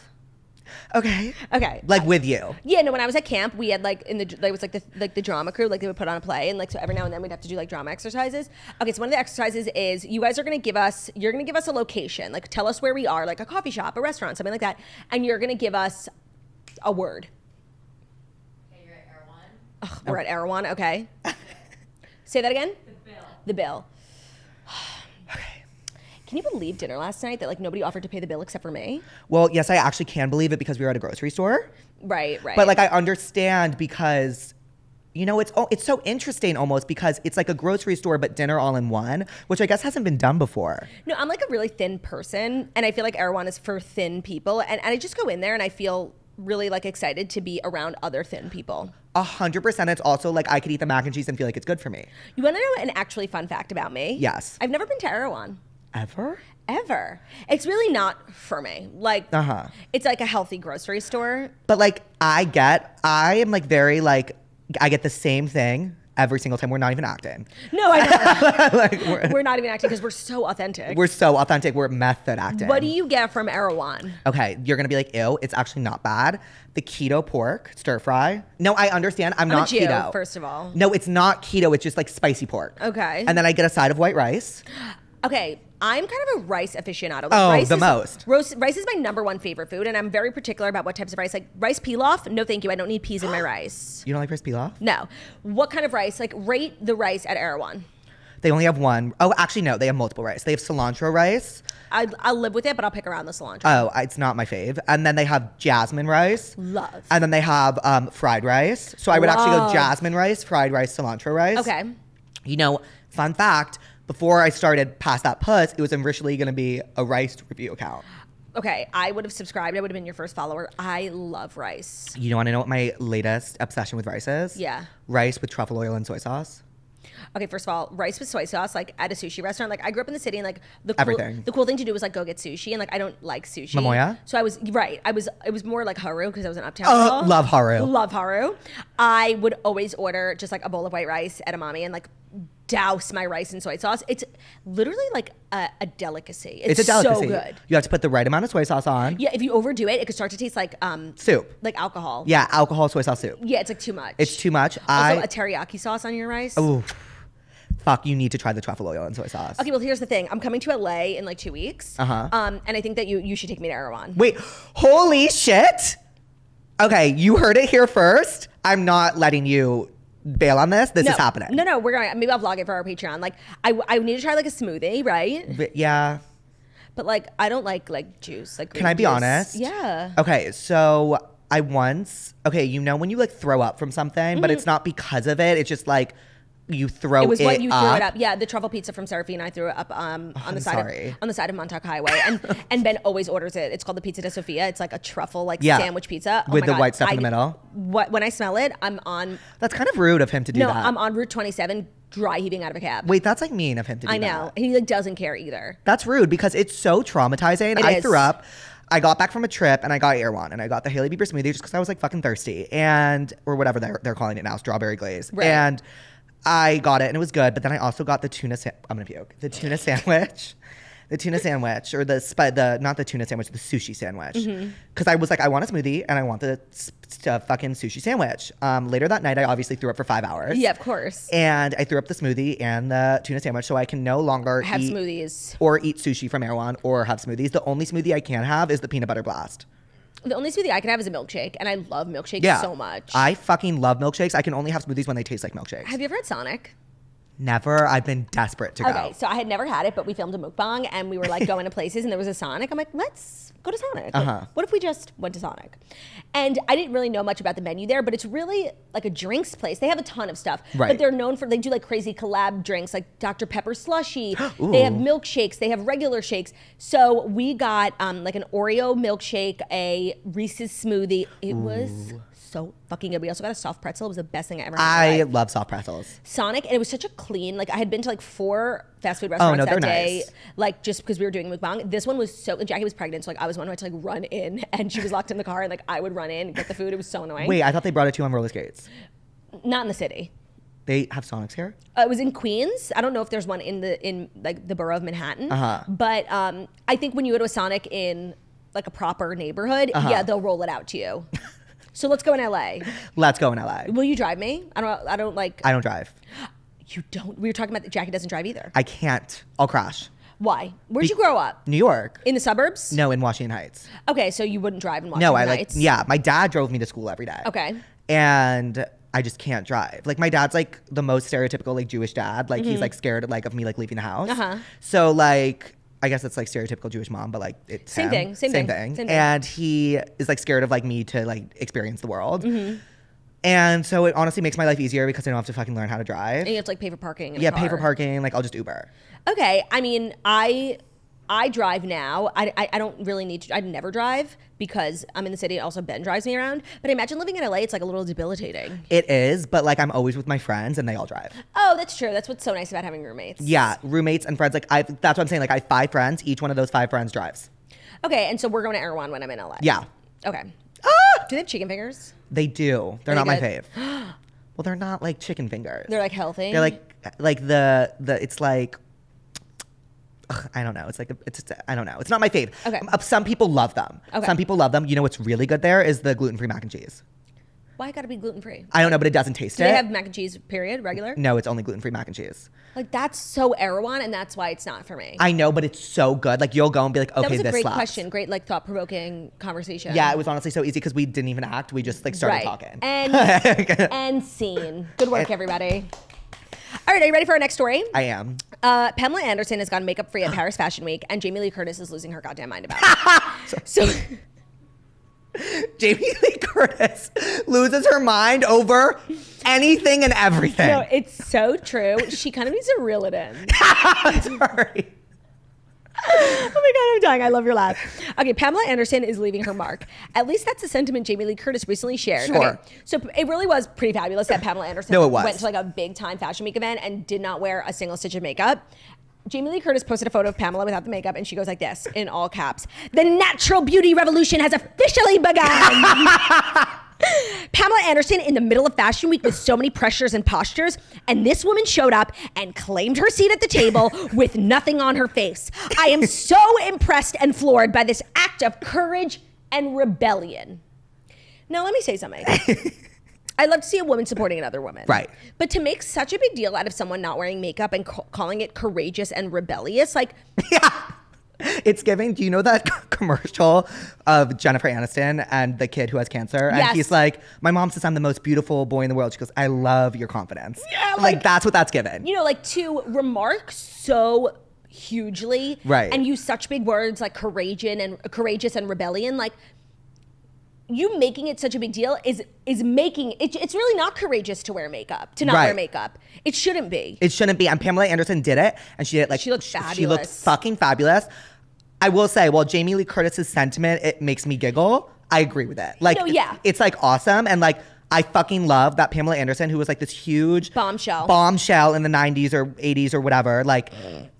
S1: Okay.
S2: Okay.
S1: Like with you.
S2: Yeah, no, when I was at camp, we had like there was like the drama crew, like they would put on a play, and like so every now and then we'd have to do like drama exercises. Okay, so one of the exercises is you're gonna give us a location, like tell us where we are, like a coffee shop, a restaurant, something like that, and you're gonna give us a word.
S3: Okay, you're at Erewhon.
S2: Ugh, we're at Erewhon, okay. Say that again? The bill. Can you believe dinner last night that like nobody offered to pay the bill except for me?
S1: Well, yes, I actually can believe it because we were at a grocery store.
S2: Right.
S1: But like I understand because, you know, it's so interesting almost because it's like a grocery store but dinner all in one, which I guess hasn't been done before.
S2: No, I'm like a really thin person, and I feel like Erewhon is for thin people, and I just go in there and I feel really like excited to be around other thin people.
S1: 100%. It's also like I could eat the mac and cheese and feel like it's good for me.
S2: You want to know an actually fun fact about me?
S1: Yes.
S2: I've never been to Erewhon.
S1: Ever?
S2: It's really not for me. Like,
S1: Uh-huh.
S2: It's like a healthy grocery store.
S1: But like I am like very like, I get the same thing every single time. We're not even acting.
S2: No, I know.
S1: Like,
S2: We're not even acting because we're so authentic.
S1: we're so authentic. We're method acting.
S2: What do you get from Erewhon?
S1: Okay, you're gonna be like, ew, it's actually not bad. The keto pork stir fry. No, I understand. I'm
S2: I'm
S1: not
S2: a Jew,
S1: keto.
S2: first of all.
S1: No, it's not keto. It's just like spicy pork.
S2: Okay.
S1: And then I get a side of white rice.
S2: Okay, I'm kind of a rice aficionado. Like,
S1: Oh,
S2: rice
S1: the
S2: is,
S1: most.
S2: Rice is my number one favorite food, and I'm very particular about what types of rice. Like rice pilaf, no thank you. I don't need peas in my rice.
S1: You don't like rice pilaf?
S2: No. What kind of rice? Like rate the rice at Erewhon.
S1: They only have one. Oh, actually, no. They have multiple rice. They have cilantro rice.
S2: I'll live with it, but I'll pick around the cilantro.
S1: Oh, it's not my fave. And then they have jasmine rice.
S2: Love.
S1: And then they have fried rice. So I would actually go
S2: Love.
S1: jasmine rice, fried rice, cilantro rice.
S2: Okay.
S1: You know, fun fact, before I started past that Puss, it was originally going to be a rice review account.
S2: Okay, I would have subscribed. I would have been your first follower. I love rice.
S1: You want to know what my latest obsession with rice is?
S2: Yeah.
S1: Rice with truffle oil and soy sauce.
S2: Okay, first of all, rice with soy sauce, like at a sushi restaurant. Like I grew up in the city, and like
S1: Everything.
S2: the cool thing to do was like go get sushi, and like I don't like sushi.
S1: Mamoya?
S2: So I was right. It was more like haru because I was an uptown
S1: Oh,
S2: girl.
S1: love haru.
S2: Love haru. I would always order just like a bowl of white rice at Amami and like douse my rice in soy sauce. It's literally like a delicacy.
S1: It's a delicacy.
S2: So good.
S1: You have to put the right amount of soy sauce on.
S2: Yeah, if you overdo it, it could start to taste like
S1: Soup.
S2: like alcohol.
S1: Yeah, alcohol soy sauce soup.
S2: Yeah, it's like too much.
S1: It's too much.
S2: Also, a teriyaki sauce on your rice.
S1: Oh, fuck, you need to try the truffle oil and soy sauce.
S2: Okay, well, here's the thing. I'm coming to LA in like 2 weeks.
S1: Uh-huh.
S2: And I think that you should take me to Erewhon.
S1: Wait, holy shit. Okay, you heard it here first. I'm not letting you bail on this. This is happening.
S2: No, we're going. Maybe I'll vlog it for our Patreon. Like, I need to try like a smoothie, right?
S1: But yeah.
S2: But like, I don't like juice. Like,
S1: Can I be
S2: juice.
S1: honest?
S2: Yeah.
S1: Okay, so you know when you like throw up from something, but it's not because of it. It's just like you throw it
S2: It was what you
S1: up.
S2: threw it up. Yeah, the truffle pizza from Serafine. I threw it up on the side of Montauk Highway, and Ben always orders it. It's called the Pizza de Sofia. It's like a truffle sandwich pizza
S1: With
S2: my
S1: the
S2: God.
S1: white stuff in the middle.
S2: When I smell it, I'm on.
S1: That's kind of rude of him to do
S2: No,
S1: that.
S2: I'm on Route 27, dry heaving out of a cab.
S1: Wait, that's like mean of him to do that.
S2: I know. And he like doesn't care either.
S1: That's rude because it's so traumatizing. I
S2: is.
S1: threw up. I got back from a trip and I got Erewhon and I got the Hailey Bieber smoothie just because I was like fucking thirsty or whatever they're calling it now, strawberry glaze.
S2: Right.
S1: And I got it and it was good, but then I also got the I'm gonna puke. The tuna sandwich. The tuna sandwich, or not the tuna sandwich, the sushi sandwich. Because I was like, I want a smoothie and I want the fucking sushi sandwich. Later that night, I obviously threw up for 5 hours.
S2: Yeah, of course.
S1: And I threw up the smoothie and the tuna sandwich, so I can no longer
S2: Have
S1: eat
S2: smoothies.
S1: or eat sushi from Erewhon or have smoothies. The only smoothie I can have is the peanut butter blast.
S2: The only smoothie I can have is a milkshake, and I love milkshakes so much.
S1: I fucking love milkshakes. I can only have smoothies when they taste like milkshakes.
S2: Have you ever had Sonic?
S1: Never. I've been desperate to go.
S2: Okay, so I had never had it, but we filmed a mukbang and we were like going to places and there was a Sonic. I'm like, let's go to Sonic. Like, what if we just went to Sonic? And I didn't really know much about the menu there, but it's really like a drinks place. They have a ton of stuff, but they're known for, they do like crazy collab drinks like Dr. Pepper slushy. They have milkshakes. They have regular shakes. So we got like an Oreo milkshake, a Reese's smoothie. It was so fucking good. We also got a soft pretzel. It was the best thing I ever had.
S1: I love soft pretzels.
S2: Sonic, and it was such a clean, like I had been to like 4 fast food restaurants that day, like just because we were doing mukbang. This one was so, Jackie was pregnant, so like I was one who had to like run in and she was locked in the car and like I would run in and get the food. It was so annoying.
S1: Wait, I thought they brought it to you on roller skates.
S2: Not in the city.
S1: They have Sonics here?
S2: It was in Queens. I don't know if there's one in like the borough of Manhattan. But I think when you go to a Sonic in like a proper neighborhood, yeah, they'll roll it out to you. So let's go in LA.
S1: Let's go in LA.
S2: Will you drive me? I don't
S1: drive.
S2: You don't? We were talking about that Jackie doesn't drive either.
S1: I can't. I'll crash.
S2: Why? Where'd you grow up?
S1: New York.
S2: In the suburbs?
S1: No, in Washington Heights.
S2: Okay, so you wouldn't drive in Washington Heights?
S1: Yeah, my dad drove me to school every day.
S2: Okay.
S1: And I just can't drive. Like my dad's like the most stereotypical like Jewish dad. Like he's like scared like of me like leaving the house. So like I guess it's like stereotypical Jewish mom, but like it's
S2: same thing.
S1: And he is like scared of like me to like experience the world. And so it honestly makes my life easier because I don't have to fucking learn how to drive.
S2: And you have to like pay for parking. In
S1: yeah,
S2: a car.
S1: Pay for parking. Like I'll just Uber.
S2: Okay, I mean I drive now. I don't really need to. I'd never drive because I'm in the city. Also, Ben drives me around. But I imagine living in LA, it's like a little debilitating.
S1: It is, but like I'm always with my friends and they all drive.
S2: Oh, that's true. That's what's so nice about having roommates.
S1: Yeah, roommates and friends. Like that's what I'm saying. Like I have 5 friends. Each one of those 5 friends drives.
S2: Okay, and so we're going to Erewhon when I'm in LA.
S1: Yeah.
S2: Okay. Do they have chicken fingers?
S1: They do. They're not my fave. Well, they're not like chicken fingers.
S2: They're like healthy.
S1: They're like the it's like. I don't know. It's like I don't know. It's not my fave.
S2: Okay.
S1: Some people love them.
S2: Okay.
S1: Some people love them. You know what's really good there is the gluten-free mac and cheese.
S2: Why gotta be gluten-free?
S1: I don't know, but it doesn't taste
S2: Do they have mac and cheese, period, regular?
S1: No, it's only gluten-free mac and cheese.
S2: Like that's so Erewhon, and that's why it's not for me.
S1: I know, but it's so good. Like you'll go and be like, okay, this slaps.
S2: That was a great question. Great, like thought-provoking conversation.
S1: Yeah, it was honestly so easy because we didn't even act. We just like started talking.
S2: And scene. Good work, everybody. All right, are you ready for our next story?
S1: I am.
S2: Pamela Anderson has gone makeup free at Paris Fashion Week, and Jamie Lee Curtis is losing her goddamn mind about it. So
S1: Jamie Lee Curtis loses her mind over anything and everything.
S2: No, it's so true. She kind of needs to reel it in.
S1: Sorry.
S2: Oh my God, I'm dying. I love your laugh. Okay, Pamela Anderson is leaving her mark. At least that's the sentiment Jamie Lee Curtis recently shared.
S1: Sure.
S2: Okay, so it really was pretty fabulous that Pamela Anderson went to like a big time fashion week event and did not wear a single stitch of makeup. Jamie Lee Curtis posted a photo of Pamela without the makeup and she goes like this, in all caps: "The natural beauty revolution has officially begun." Pamela Anderson in the middle of Fashion Week with so many pressures and postures, and this woman showed up and claimed her seat at the table with nothing on her face. I am so impressed and floored by this act of courage and rebellion. Now, let me say something. I love to see a woman supporting another woman.
S1: Right.
S2: But to make such a big deal out of someone not wearing makeup and calling it courageous and rebellious, like...
S1: Yeah. It's giving. Do you know that commercial of Jennifer Aniston and the kid who has cancer? And he's like, my mom says I'm the most beautiful boy in the world. She goes, I love your confidence. Yeah, like that's what that's given.
S2: You know, like to remark so hugely and use such big words like courageous and rebellion, like you making it such a big deal is making it. It's really not courageous to wear makeup, to not wear makeup. It shouldn't be.
S1: It shouldn't be. And Pamela Anderson did it, and she did it like
S2: she looked fabulous.
S1: She looked fucking fabulous. I will say, well, Jamie Lee Curtis's sentiment, it makes me giggle. I agree with it. Like, it's like awesome, and like I fucking love that Pamela Anderson, who was like this huge bombshell in the 90s or 80s or whatever, like,
S2: or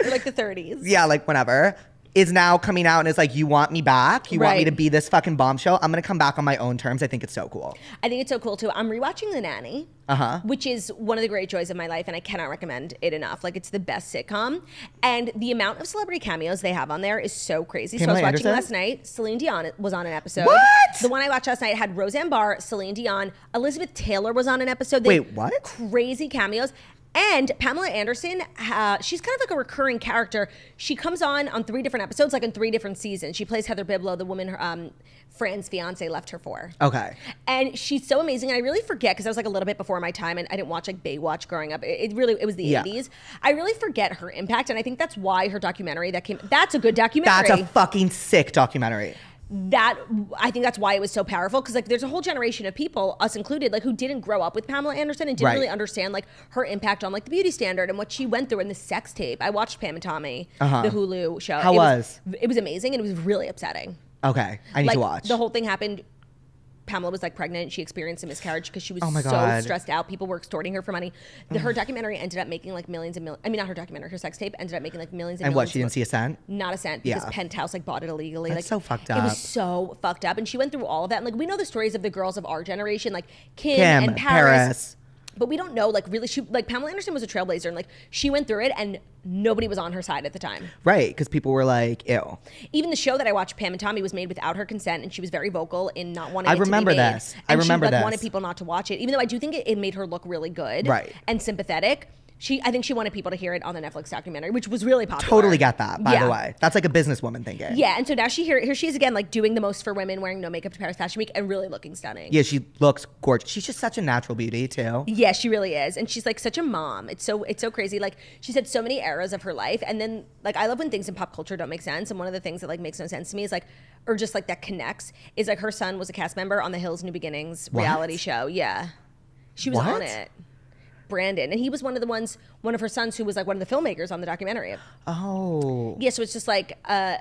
S2: like the 30s.
S1: Yeah, like whenever. Is now coming out and is like, you want me back? You want me to be this fucking bombshell? I'm gonna come back on my own terms. I think it's so cool.
S2: I think it's so cool too. I'm rewatching The Nanny, which is one of the great joys of my life, and I cannot recommend it enough. Like, it's the best sitcom, and the amount of celebrity cameos they have on there is so crazy.
S1: Pamela
S2: so I was watching
S1: Anderson?
S2: last night. Celine Dion was on an episode.
S1: What?
S2: The one I watched last night had Roseanne Barr, Celine Dion, Elizabeth Taylor was on an episode.
S1: Wait, what?
S2: Crazy cameos. And Pamela Anderson, she's kind of like a recurring character. She comes on 3 different episodes, like in 3 different seasons. She plays Heather Biblow, the woman Fran's fiance left her for.
S1: Okay.
S2: And she's so amazing. And I really forget, because I was like a little bit before my time and I didn't watch like Baywatch growing up. It was the 80s. I really forget her impact. And I think that's why her documentary that's a good documentary.
S1: That's a fucking sick documentary.
S2: I think that's why it was so powerful, because like there's a whole generation of people, us included, like who didn't grow up with Pamela Anderson and didn't really understand like her impact on like the beauty standard and what she went through in the sex tape. I watched Pam and Tommy, the Hulu show.
S1: How was?
S2: It was amazing, and it was really upsetting.
S1: Okay, I need to watch.
S2: The whole thing happened. Pamela was like pregnant. She experienced a miscarriage because she was
S1: so
S2: stressed out. People were extorting her for money. Her documentary ended up making like millions and millions. I mean, not her documentary, her sex tape ended up making like millions and millions.
S1: And what, she didn't see a cent?
S2: Not a cent, because Penthouse like bought it illegally.
S1: That's
S2: like,
S1: so fucked up.
S2: It was so fucked up. And she went through all of that. And like we know the stories of the girls of our generation, like Kim and Paris. But we don't know, like, really, Pamela Anderson was a trailblazer, and, like, she went through it, and nobody was on her side at the time.
S1: Right, because people were like, ew.
S2: Even the show that I watched, Pam and Tommy, was made without her consent, and she was very vocal in not wanting it to be made.
S1: I remember this.
S2: And she wanted people not to watch it, even though I do think it made her look really good and sympathetic. I think she wanted people to hear it on the Netflix documentary, which was really popular.
S1: Totally get that, by the way. That's like a businesswoman thinking.
S2: Yeah, and so now here she is again, like doing the most for women, wearing no makeup to Paris Fashion Week, and really looking stunning.
S1: Yeah, she looks gorgeous. She's just such a natural beauty too.
S2: Yeah, she really is, and she's like such a mom. It's so crazy. Like she's had so many eras of her life, and then like I love when things in pop culture don't make sense. And one of the things that like makes no sense to me is like, or just like that connects, is like her son was a cast member on the Hills New Beginnings reality show. Yeah, she was on it. Brandon, and he was one of her sons who was like one of the filmmakers on the documentary.
S1: Oh.
S2: Yeah, so it's just like an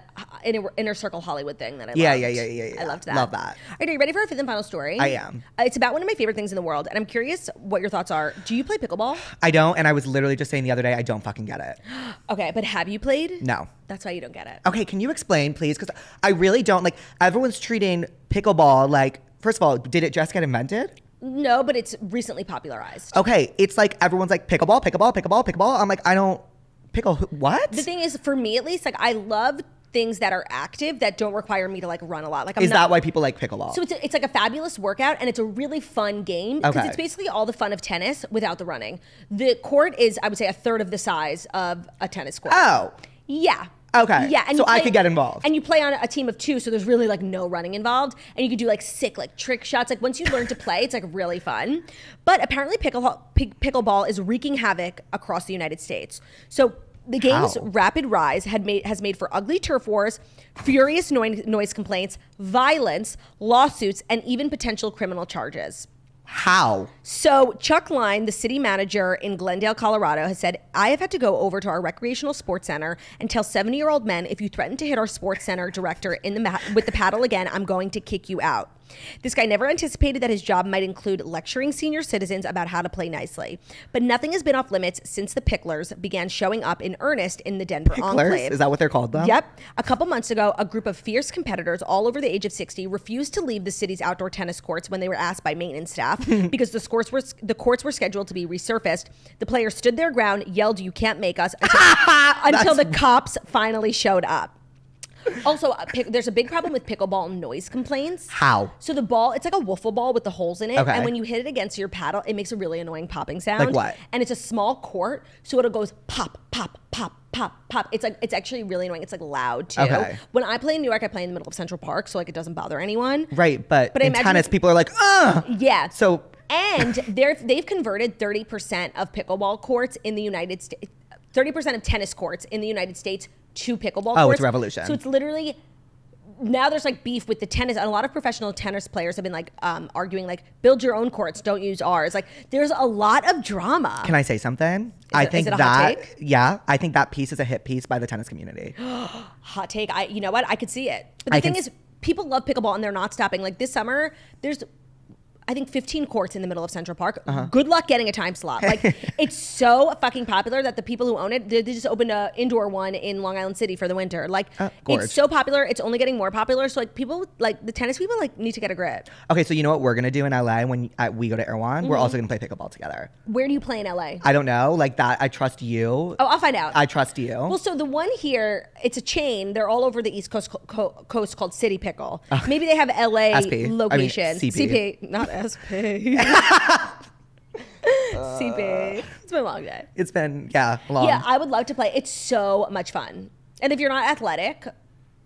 S2: inner circle Hollywood thing that I loved.
S1: Yeah.
S2: I loved that.
S1: Love that.
S2: All right, are you ready for our 5th and final story?
S1: I am.
S2: It's about one of my favorite things in the world, and I'm curious what your thoughts are. Do you play pickleball?
S1: I don't, and I was literally just saying the other day, I don't fucking get it.
S2: Okay, but have you played?
S1: No.
S2: That's why you don't get it.
S1: Okay, can you explain, please? Because I really don't, like, everyone's treating pickleball like, first of all, did it just get invented?
S2: No, but it's recently popularized.
S1: Okay, it's like everyone's like pickleball. I'm like, I don't what?
S2: The thing is, for me at least, like I love things that are active that don't require me to like run a lot. Like,
S1: is that why people like pickleball?
S2: So it's like a fabulous workout, and it's a really fun game because it's basically all the fun of tennis without the running. The court is, I would say, a third of the size of a tennis court.
S1: Oh,
S2: yeah.
S1: Okay.
S2: Yeah, and
S1: so I could get involved.
S2: And you play on a team of 2, so there's really like no running involved. And you could do like sick like trick shots. Like once you learn to play, it's like really fun. But apparently pickleball is wreaking havoc across the United States. So the game's rapid rise has made for ugly turf wars, furious noise complaints, violence, lawsuits, and even potential criminal charges.
S1: How?
S2: So Chuck Line, the city manager in Glendale, Colorado, has said, I have had to go over to our recreational sports center and tell 70-year-old men, if you threaten to hit our sports center director with the paddle again, I'm going to kick you out. This guy never anticipated that his job might include lecturing senior citizens about how to play nicely. But nothing has been off limits since the Picklers began showing up in earnest in the Denver enclave.
S1: Is that what they're called, though?
S2: Yep. A couple months ago, a group of fierce competitors all over the age of 60 refused to leave the city's outdoor tennis courts when they were asked by maintenance staff because the courts were scheduled to be resurfaced. The players stood their ground, yelled, "You can't make us," until the cops finally showed up. Also, there's a big problem with pickleball noise complaints.
S1: How?
S2: So the ball, it's like a wiffle ball with the holes in it.
S1: Okay.
S2: And when you hit it against your paddle, it makes a really annoying popping sound.
S1: Like what?
S2: And it's a small court, so it goes pop, pop, pop, pop, pop. It's actually really annoying. It's like loud too.
S1: Okay.
S2: When I play in New York, I play in the middle of Central Park, so like it doesn't bother anyone.
S1: Right, but in tennis, people are like, ugh.
S2: Yeah.
S1: So.
S2: And they've converted 30% of pickleball courts in the United States, 30% of tennis courts in the United States to pickleball courts.
S1: Oh, it's a revolution.
S2: So it's literally, now there's like beef with the tennis, and a lot of professional tennis players have been like arguing like, build your own courts, don't use ours. Like there's a lot of drama.
S1: Can I say something?
S2: Is it a hot take?
S1: Yeah, I think that piece is a hit piece by the tennis community.
S2: Hot take. You know what? I could see it. But the thing is, people love pickleball and they're not stopping. Like this summer, there's, I think 15 courts in the middle of Central Park. Good luck getting a time slot. Like it's so fucking popular that the people who own it, they just opened an indoor one in Long Island City for the winter. Like it's so popular. It's only getting more popular. So like people, like the tennis people, like need to get a grip.
S1: Okay, so you know what we're gonna do in LA when we go to Erewhon? We're also gonna play pickleball together.
S2: Where do you play in LA?
S1: I don't know. Like that, I trust you.
S2: Oh, I'll find out.
S1: I trust you.
S2: Well, so the one here, it's a chain. They're all over the East Coast called City Pickle. Maybe they have LA
S1: SP.
S2: location.
S1: I mean, CP.
S2: CP, not SP. CP. It's been a long day.
S1: It's been, long.
S2: Yeah, I would love to play. It's so much fun. And if you're not athletic,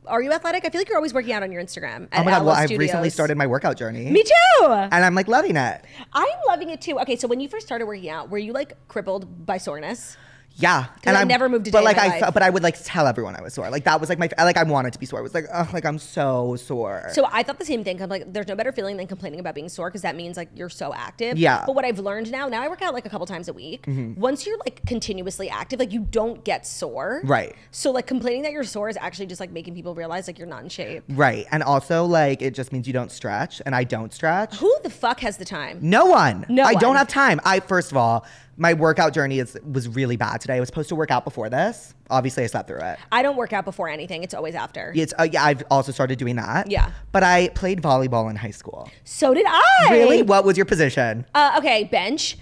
S2: are you athletic? I feel like you're always working out on your Instagram.
S1: Oh my God, well, I've recently started my workout journey.
S2: Me too.
S1: And I'm like loving it.
S2: I'm loving it too. Okay, so when you first started working out, were you like crippled by soreness?
S1: Yeah,
S2: and I never moved a day
S1: but like
S2: in my life.
S1: but I would like tell everyone I was sore. Like that was like I wanted to be sore. I was like, oh, like I'm so sore.
S2: So I thought the same thing. I'm like, there's no better feeling than complaining about being sore because that means like you're so active.
S1: Yeah.
S2: But what I've learned now I work out like a couple times a week. Once you're like continuously active, like you don't get sore.
S1: Right.
S2: So like complaining that you're sore is actually just like making people realize like you're not in shape.
S1: Right, and also like it just means you don't stretch, and I don't stretch.
S2: Who the fuck has the time?
S1: No one.
S2: No
S1: I
S2: one.
S1: don't have time. First of all, my workout journey was really bad today. I was supposed to work out before this. Obviously, I slept through it.
S2: I don't work out before anything. It's always after.
S1: Yeah, I've also started doing that.
S2: Yeah.
S1: But I played volleyball in high school.
S2: So did I.
S1: Really? What was your position?
S2: Okay, bench.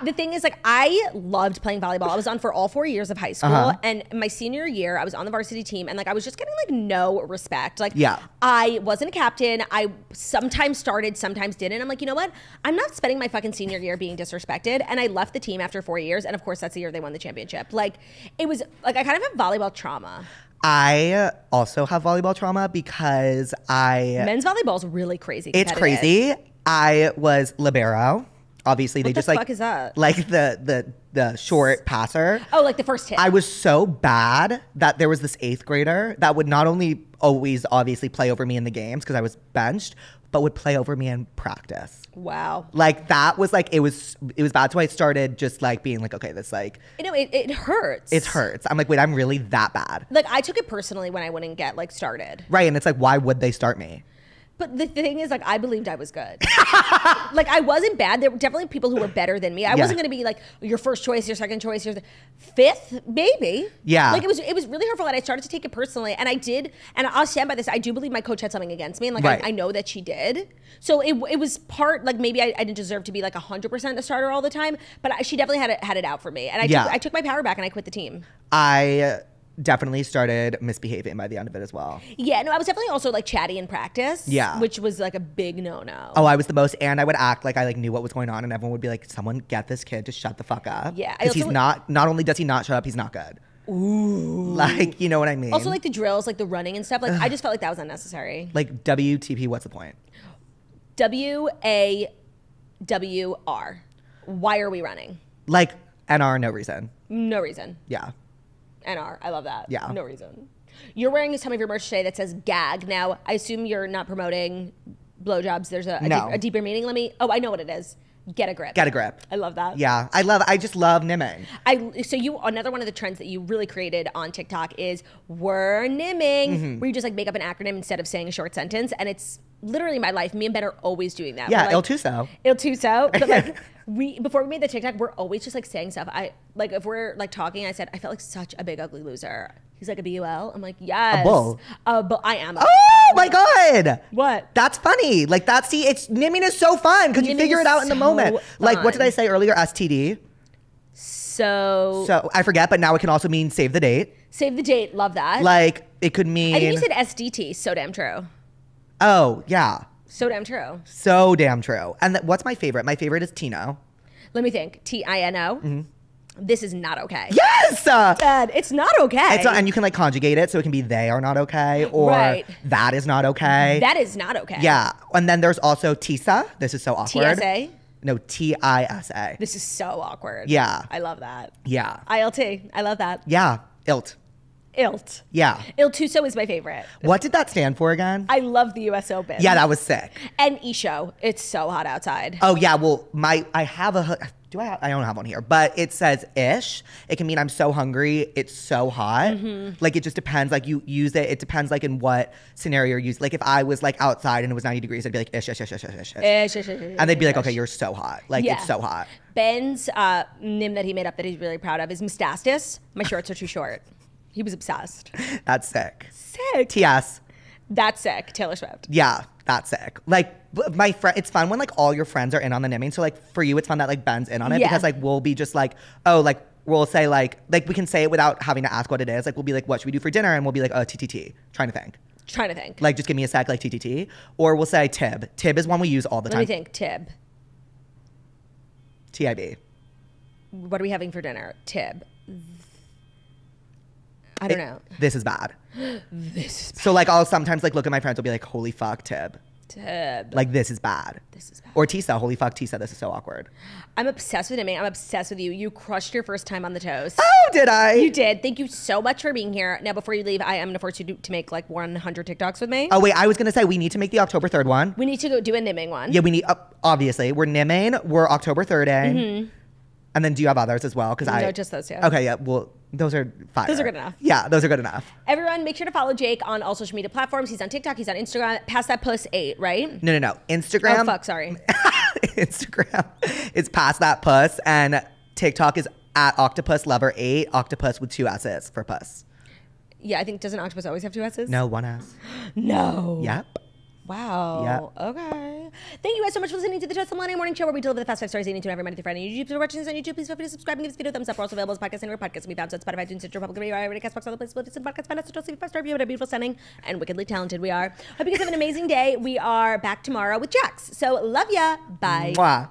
S2: The thing is, like, I loved playing volleyball. I was on for all 4 years of high school, and my senior year, I was on the varsity team, and like, I was just getting like no respect. Like,
S1: Yeah.
S2: I wasn't a captain. I sometimes started, sometimes didn't. I'm like, you know what? I'm not spending my fucking senior year being disrespected. And I left the team after 4 years, and of course, that's the year they won the championship. Like, it was like I kind of have volleyball trauma.
S1: I also have volleyball trauma because
S2: Men's volleyball is really crazy.
S1: it's
S2: competitive.
S1: crazy. I was libero. Obviously, they
S2: What
S1: just
S2: the
S1: like
S2: fuck is that?
S1: like the short passer.
S2: Oh, like the first hit.
S1: I was so bad that there was this 8th grader that would not only always obviously play over me in the games because I was benched, but would play over me in practice.
S2: Wow.
S1: Like that was like it was bad. So I started just like being like, okay, this like
S2: You know, it hurts.
S1: it hurts. I'm like, wait, I'm really that bad.
S2: Like, I took it personally when I wouldn't get like started.
S1: Right. And it's like, why would they start me?
S2: But the thing is, like, I believed I was good. Like, I wasn't bad. There were definitely people who were better than me. I wasn't going to be like your first choice, your second choice, your fifth, maybe.
S1: Yeah.
S2: Like, it was really hurtful, and I started to take it personally. And I did, and I'll stand by this. I do believe my coach had something against me, and like,
S1: Right.
S2: I know that she did. So it was part, like, maybe I didn't deserve to be like 100% the starter all the time, but she definitely had it out for me. And I took my power back, and I quit the team.
S1: I definitely started misbehaving by the end of it as well.
S2: Yeah, no, I was definitely also like chatty in practice.
S1: Yeah.
S2: Which was like a big no-no.
S1: Oh, I was the most, and I would act like I like knew what was going on, and everyone would be like, "Someone get this kid to shut the fuck up."
S2: Yeah,
S1: because he's not. Not only does he not shut up, he's not good. Ooh, like you know what I mean.
S2: Also, like the drills, like the running and stuff. Like I just felt like that was unnecessary.
S1: like WTP, what's the point?
S2: WAWR. Why are we running?
S1: Like NR, no reason.
S2: No reason.
S1: Yeah.
S2: NR. I love that.
S1: Yeah.
S2: No reason. You're wearing some of your merch today that says gag. Now, I assume you're not promoting blowjobs. There's a deeper meaning. I know what it is. Get a grip.
S1: Get a grip.
S2: I love that.
S1: Yeah, I just love nimming.
S2: Another one of the trends that you really created on TikTok is we're nimming, where you just like make up an acronym instead of saying a short sentence, and it's literally my life. Me and Ben are always doing that.
S1: Yeah,
S2: We're
S1: Il
S2: like,
S1: Tuso.
S2: Il Tuso. But like before we made the TikTok, we're always just like saying stuff. I like if we're like talking, I said I felt like such a big ugly loser. He's like a BUL. I'm like, yes.
S1: A bull.
S2: But I am.
S1: Oh my god.
S2: What?
S1: That's funny. Like it's nimming is so fun because you
S2: Nimming
S1: figure
S2: is
S1: it out in the
S2: so
S1: moment. Like what did
S2: fun.
S1: I say earlier? STD.
S2: So
S1: I forget, but now it can also mean save the date.
S2: save the date. Love that.
S1: Like it could mean.
S2: I think you said SDT. So damn true.
S1: Oh yeah.
S2: So damn true.
S1: So damn true. And what's my favorite? My favorite is Tino.
S2: Let me think. TINO. This is not okay.
S1: Yes.
S2: Dad, it's not okay.
S1: And you can like conjugate it so it can be they are not okay or
S2: Right.
S1: that is not okay.
S2: That is not okay.
S1: Yeah. And then there's also TISA. This is so awkward.
S2: TSA.
S1: No, TISA.
S2: This is so awkward.
S1: Yeah.
S2: I love that.
S1: Yeah.
S2: ILT. I love that.
S1: Yeah. ILT.
S2: ILT.
S1: Yeah.
S2: Il Tuso is my favorite.
S1: What did that stand for again?
S2: I love the US Open.
S1: Yeah, that was sick.
S2: And Isho. It's so hot outside.
S1: Oh yeah, well I have a I don't have one here, but it says ish. It can mean I'm so hungry, it's so hot. Like it just depends. Like you use it. It depends like in what scenario you're using. Like if I was like outside and it was 90 degrees, I'd be like ish, ish, ish, ish, ish, ish. And they'd be like, okay, you're so hot. Like
S2: Yeah.
S1: it's so hot.
S2: Ben's nim that he made up that he's really proud of is Mustastis. My shorts are too short. He was obsessed.
S1: That's sick.
S2: Sick.
S1: TS.
S2: That's sick. Taylor Swift.
S1: Yeah, that's sick. Like my friend, it's fun when like all your friends are in on the nimming. So like for you, it's fun that like Ben's in on it
S2: Yeah.
S1: because like we'll be just like, oh, like we'll say like we can say it without having to ask what it is. Like we'll be like, what should we do for dinner? And we'll be like, oh, TTT. Trying to think.
S2: Trying to think.
S1: Like just give me a sec, like TTT. Or we'll say Tib. Tib is one we use all the
S2: Let
S1: time.
S2: me think. Tib.
S1: TIB.
S2: What are we having for dinner? Tib. I don't know.
S1: This is bad.
S2: This is bad.
S1: So like I'll sometimes like look at my friends, will be like, holy fuck, Tib.
S2: Tib.
S1: Like this is bad.
S2: This is bad.
S1: Or Tisa, holy fuck, Tisa, this is so awkward.
S2: I'm obsessed with it, man. I'm obsessed with you. You crushed your first time on the toast.
S1: Oh, did I?
S2: You did. Thank you so much for being here. Now, before you leave, I am going to force you to make like 100 TikToks with me.
S1: Oh, wait, I was going to say we need to make the October 3rd one.
S2: We need to go do a nimming one.
S1: Yeah, we need, obviously, we're nimming, we're October 3rd day. And then do you have others as well?
S2: No, just those two.
S1: Okay, yeah, well, those are fire.
S2: Those are good enough.
S1: Yeah, those are good enough.
S2: Everyone, make sure to follow Jake on all social media platforms. He's on TikTok. He's on Instagram. Pass that puss 8, right?
S1: No. Instagram.
S2: Oh, fuck, sorry.
S1: Instagram is past that puss, and TikTok is at Octopus Lover 8, octopus with 2 S's for puss.
S2: Yeah, I think, doesn't octopus always have 2 S's?
S1: No, 1 S.
S2: No.
S1: Yep.
S2: Wow.
S1: Yep.
S2: Okay. Thank you guys so much for listening to the Just the Millennial Morning Show, where we deliver the fast 5 stories they need to know every Monday through Friday on YouTube. So if you're watching this on YouTube, please feel free to subscribe and give this video a thumbs up. We're also available as podcasts anywhere podcasts can be found. So Spotify, iTunes, Stitcher, Public Radio, iRadio, Castbox, all the places. Listen to podcasts, find us, so leave a 5-star review. What a beautiful, stunning, and wickedly talented we are. Hope you guys have an amazing day. We are back tomorrow with Jax. So love ya. Bye.
S1: Mwah.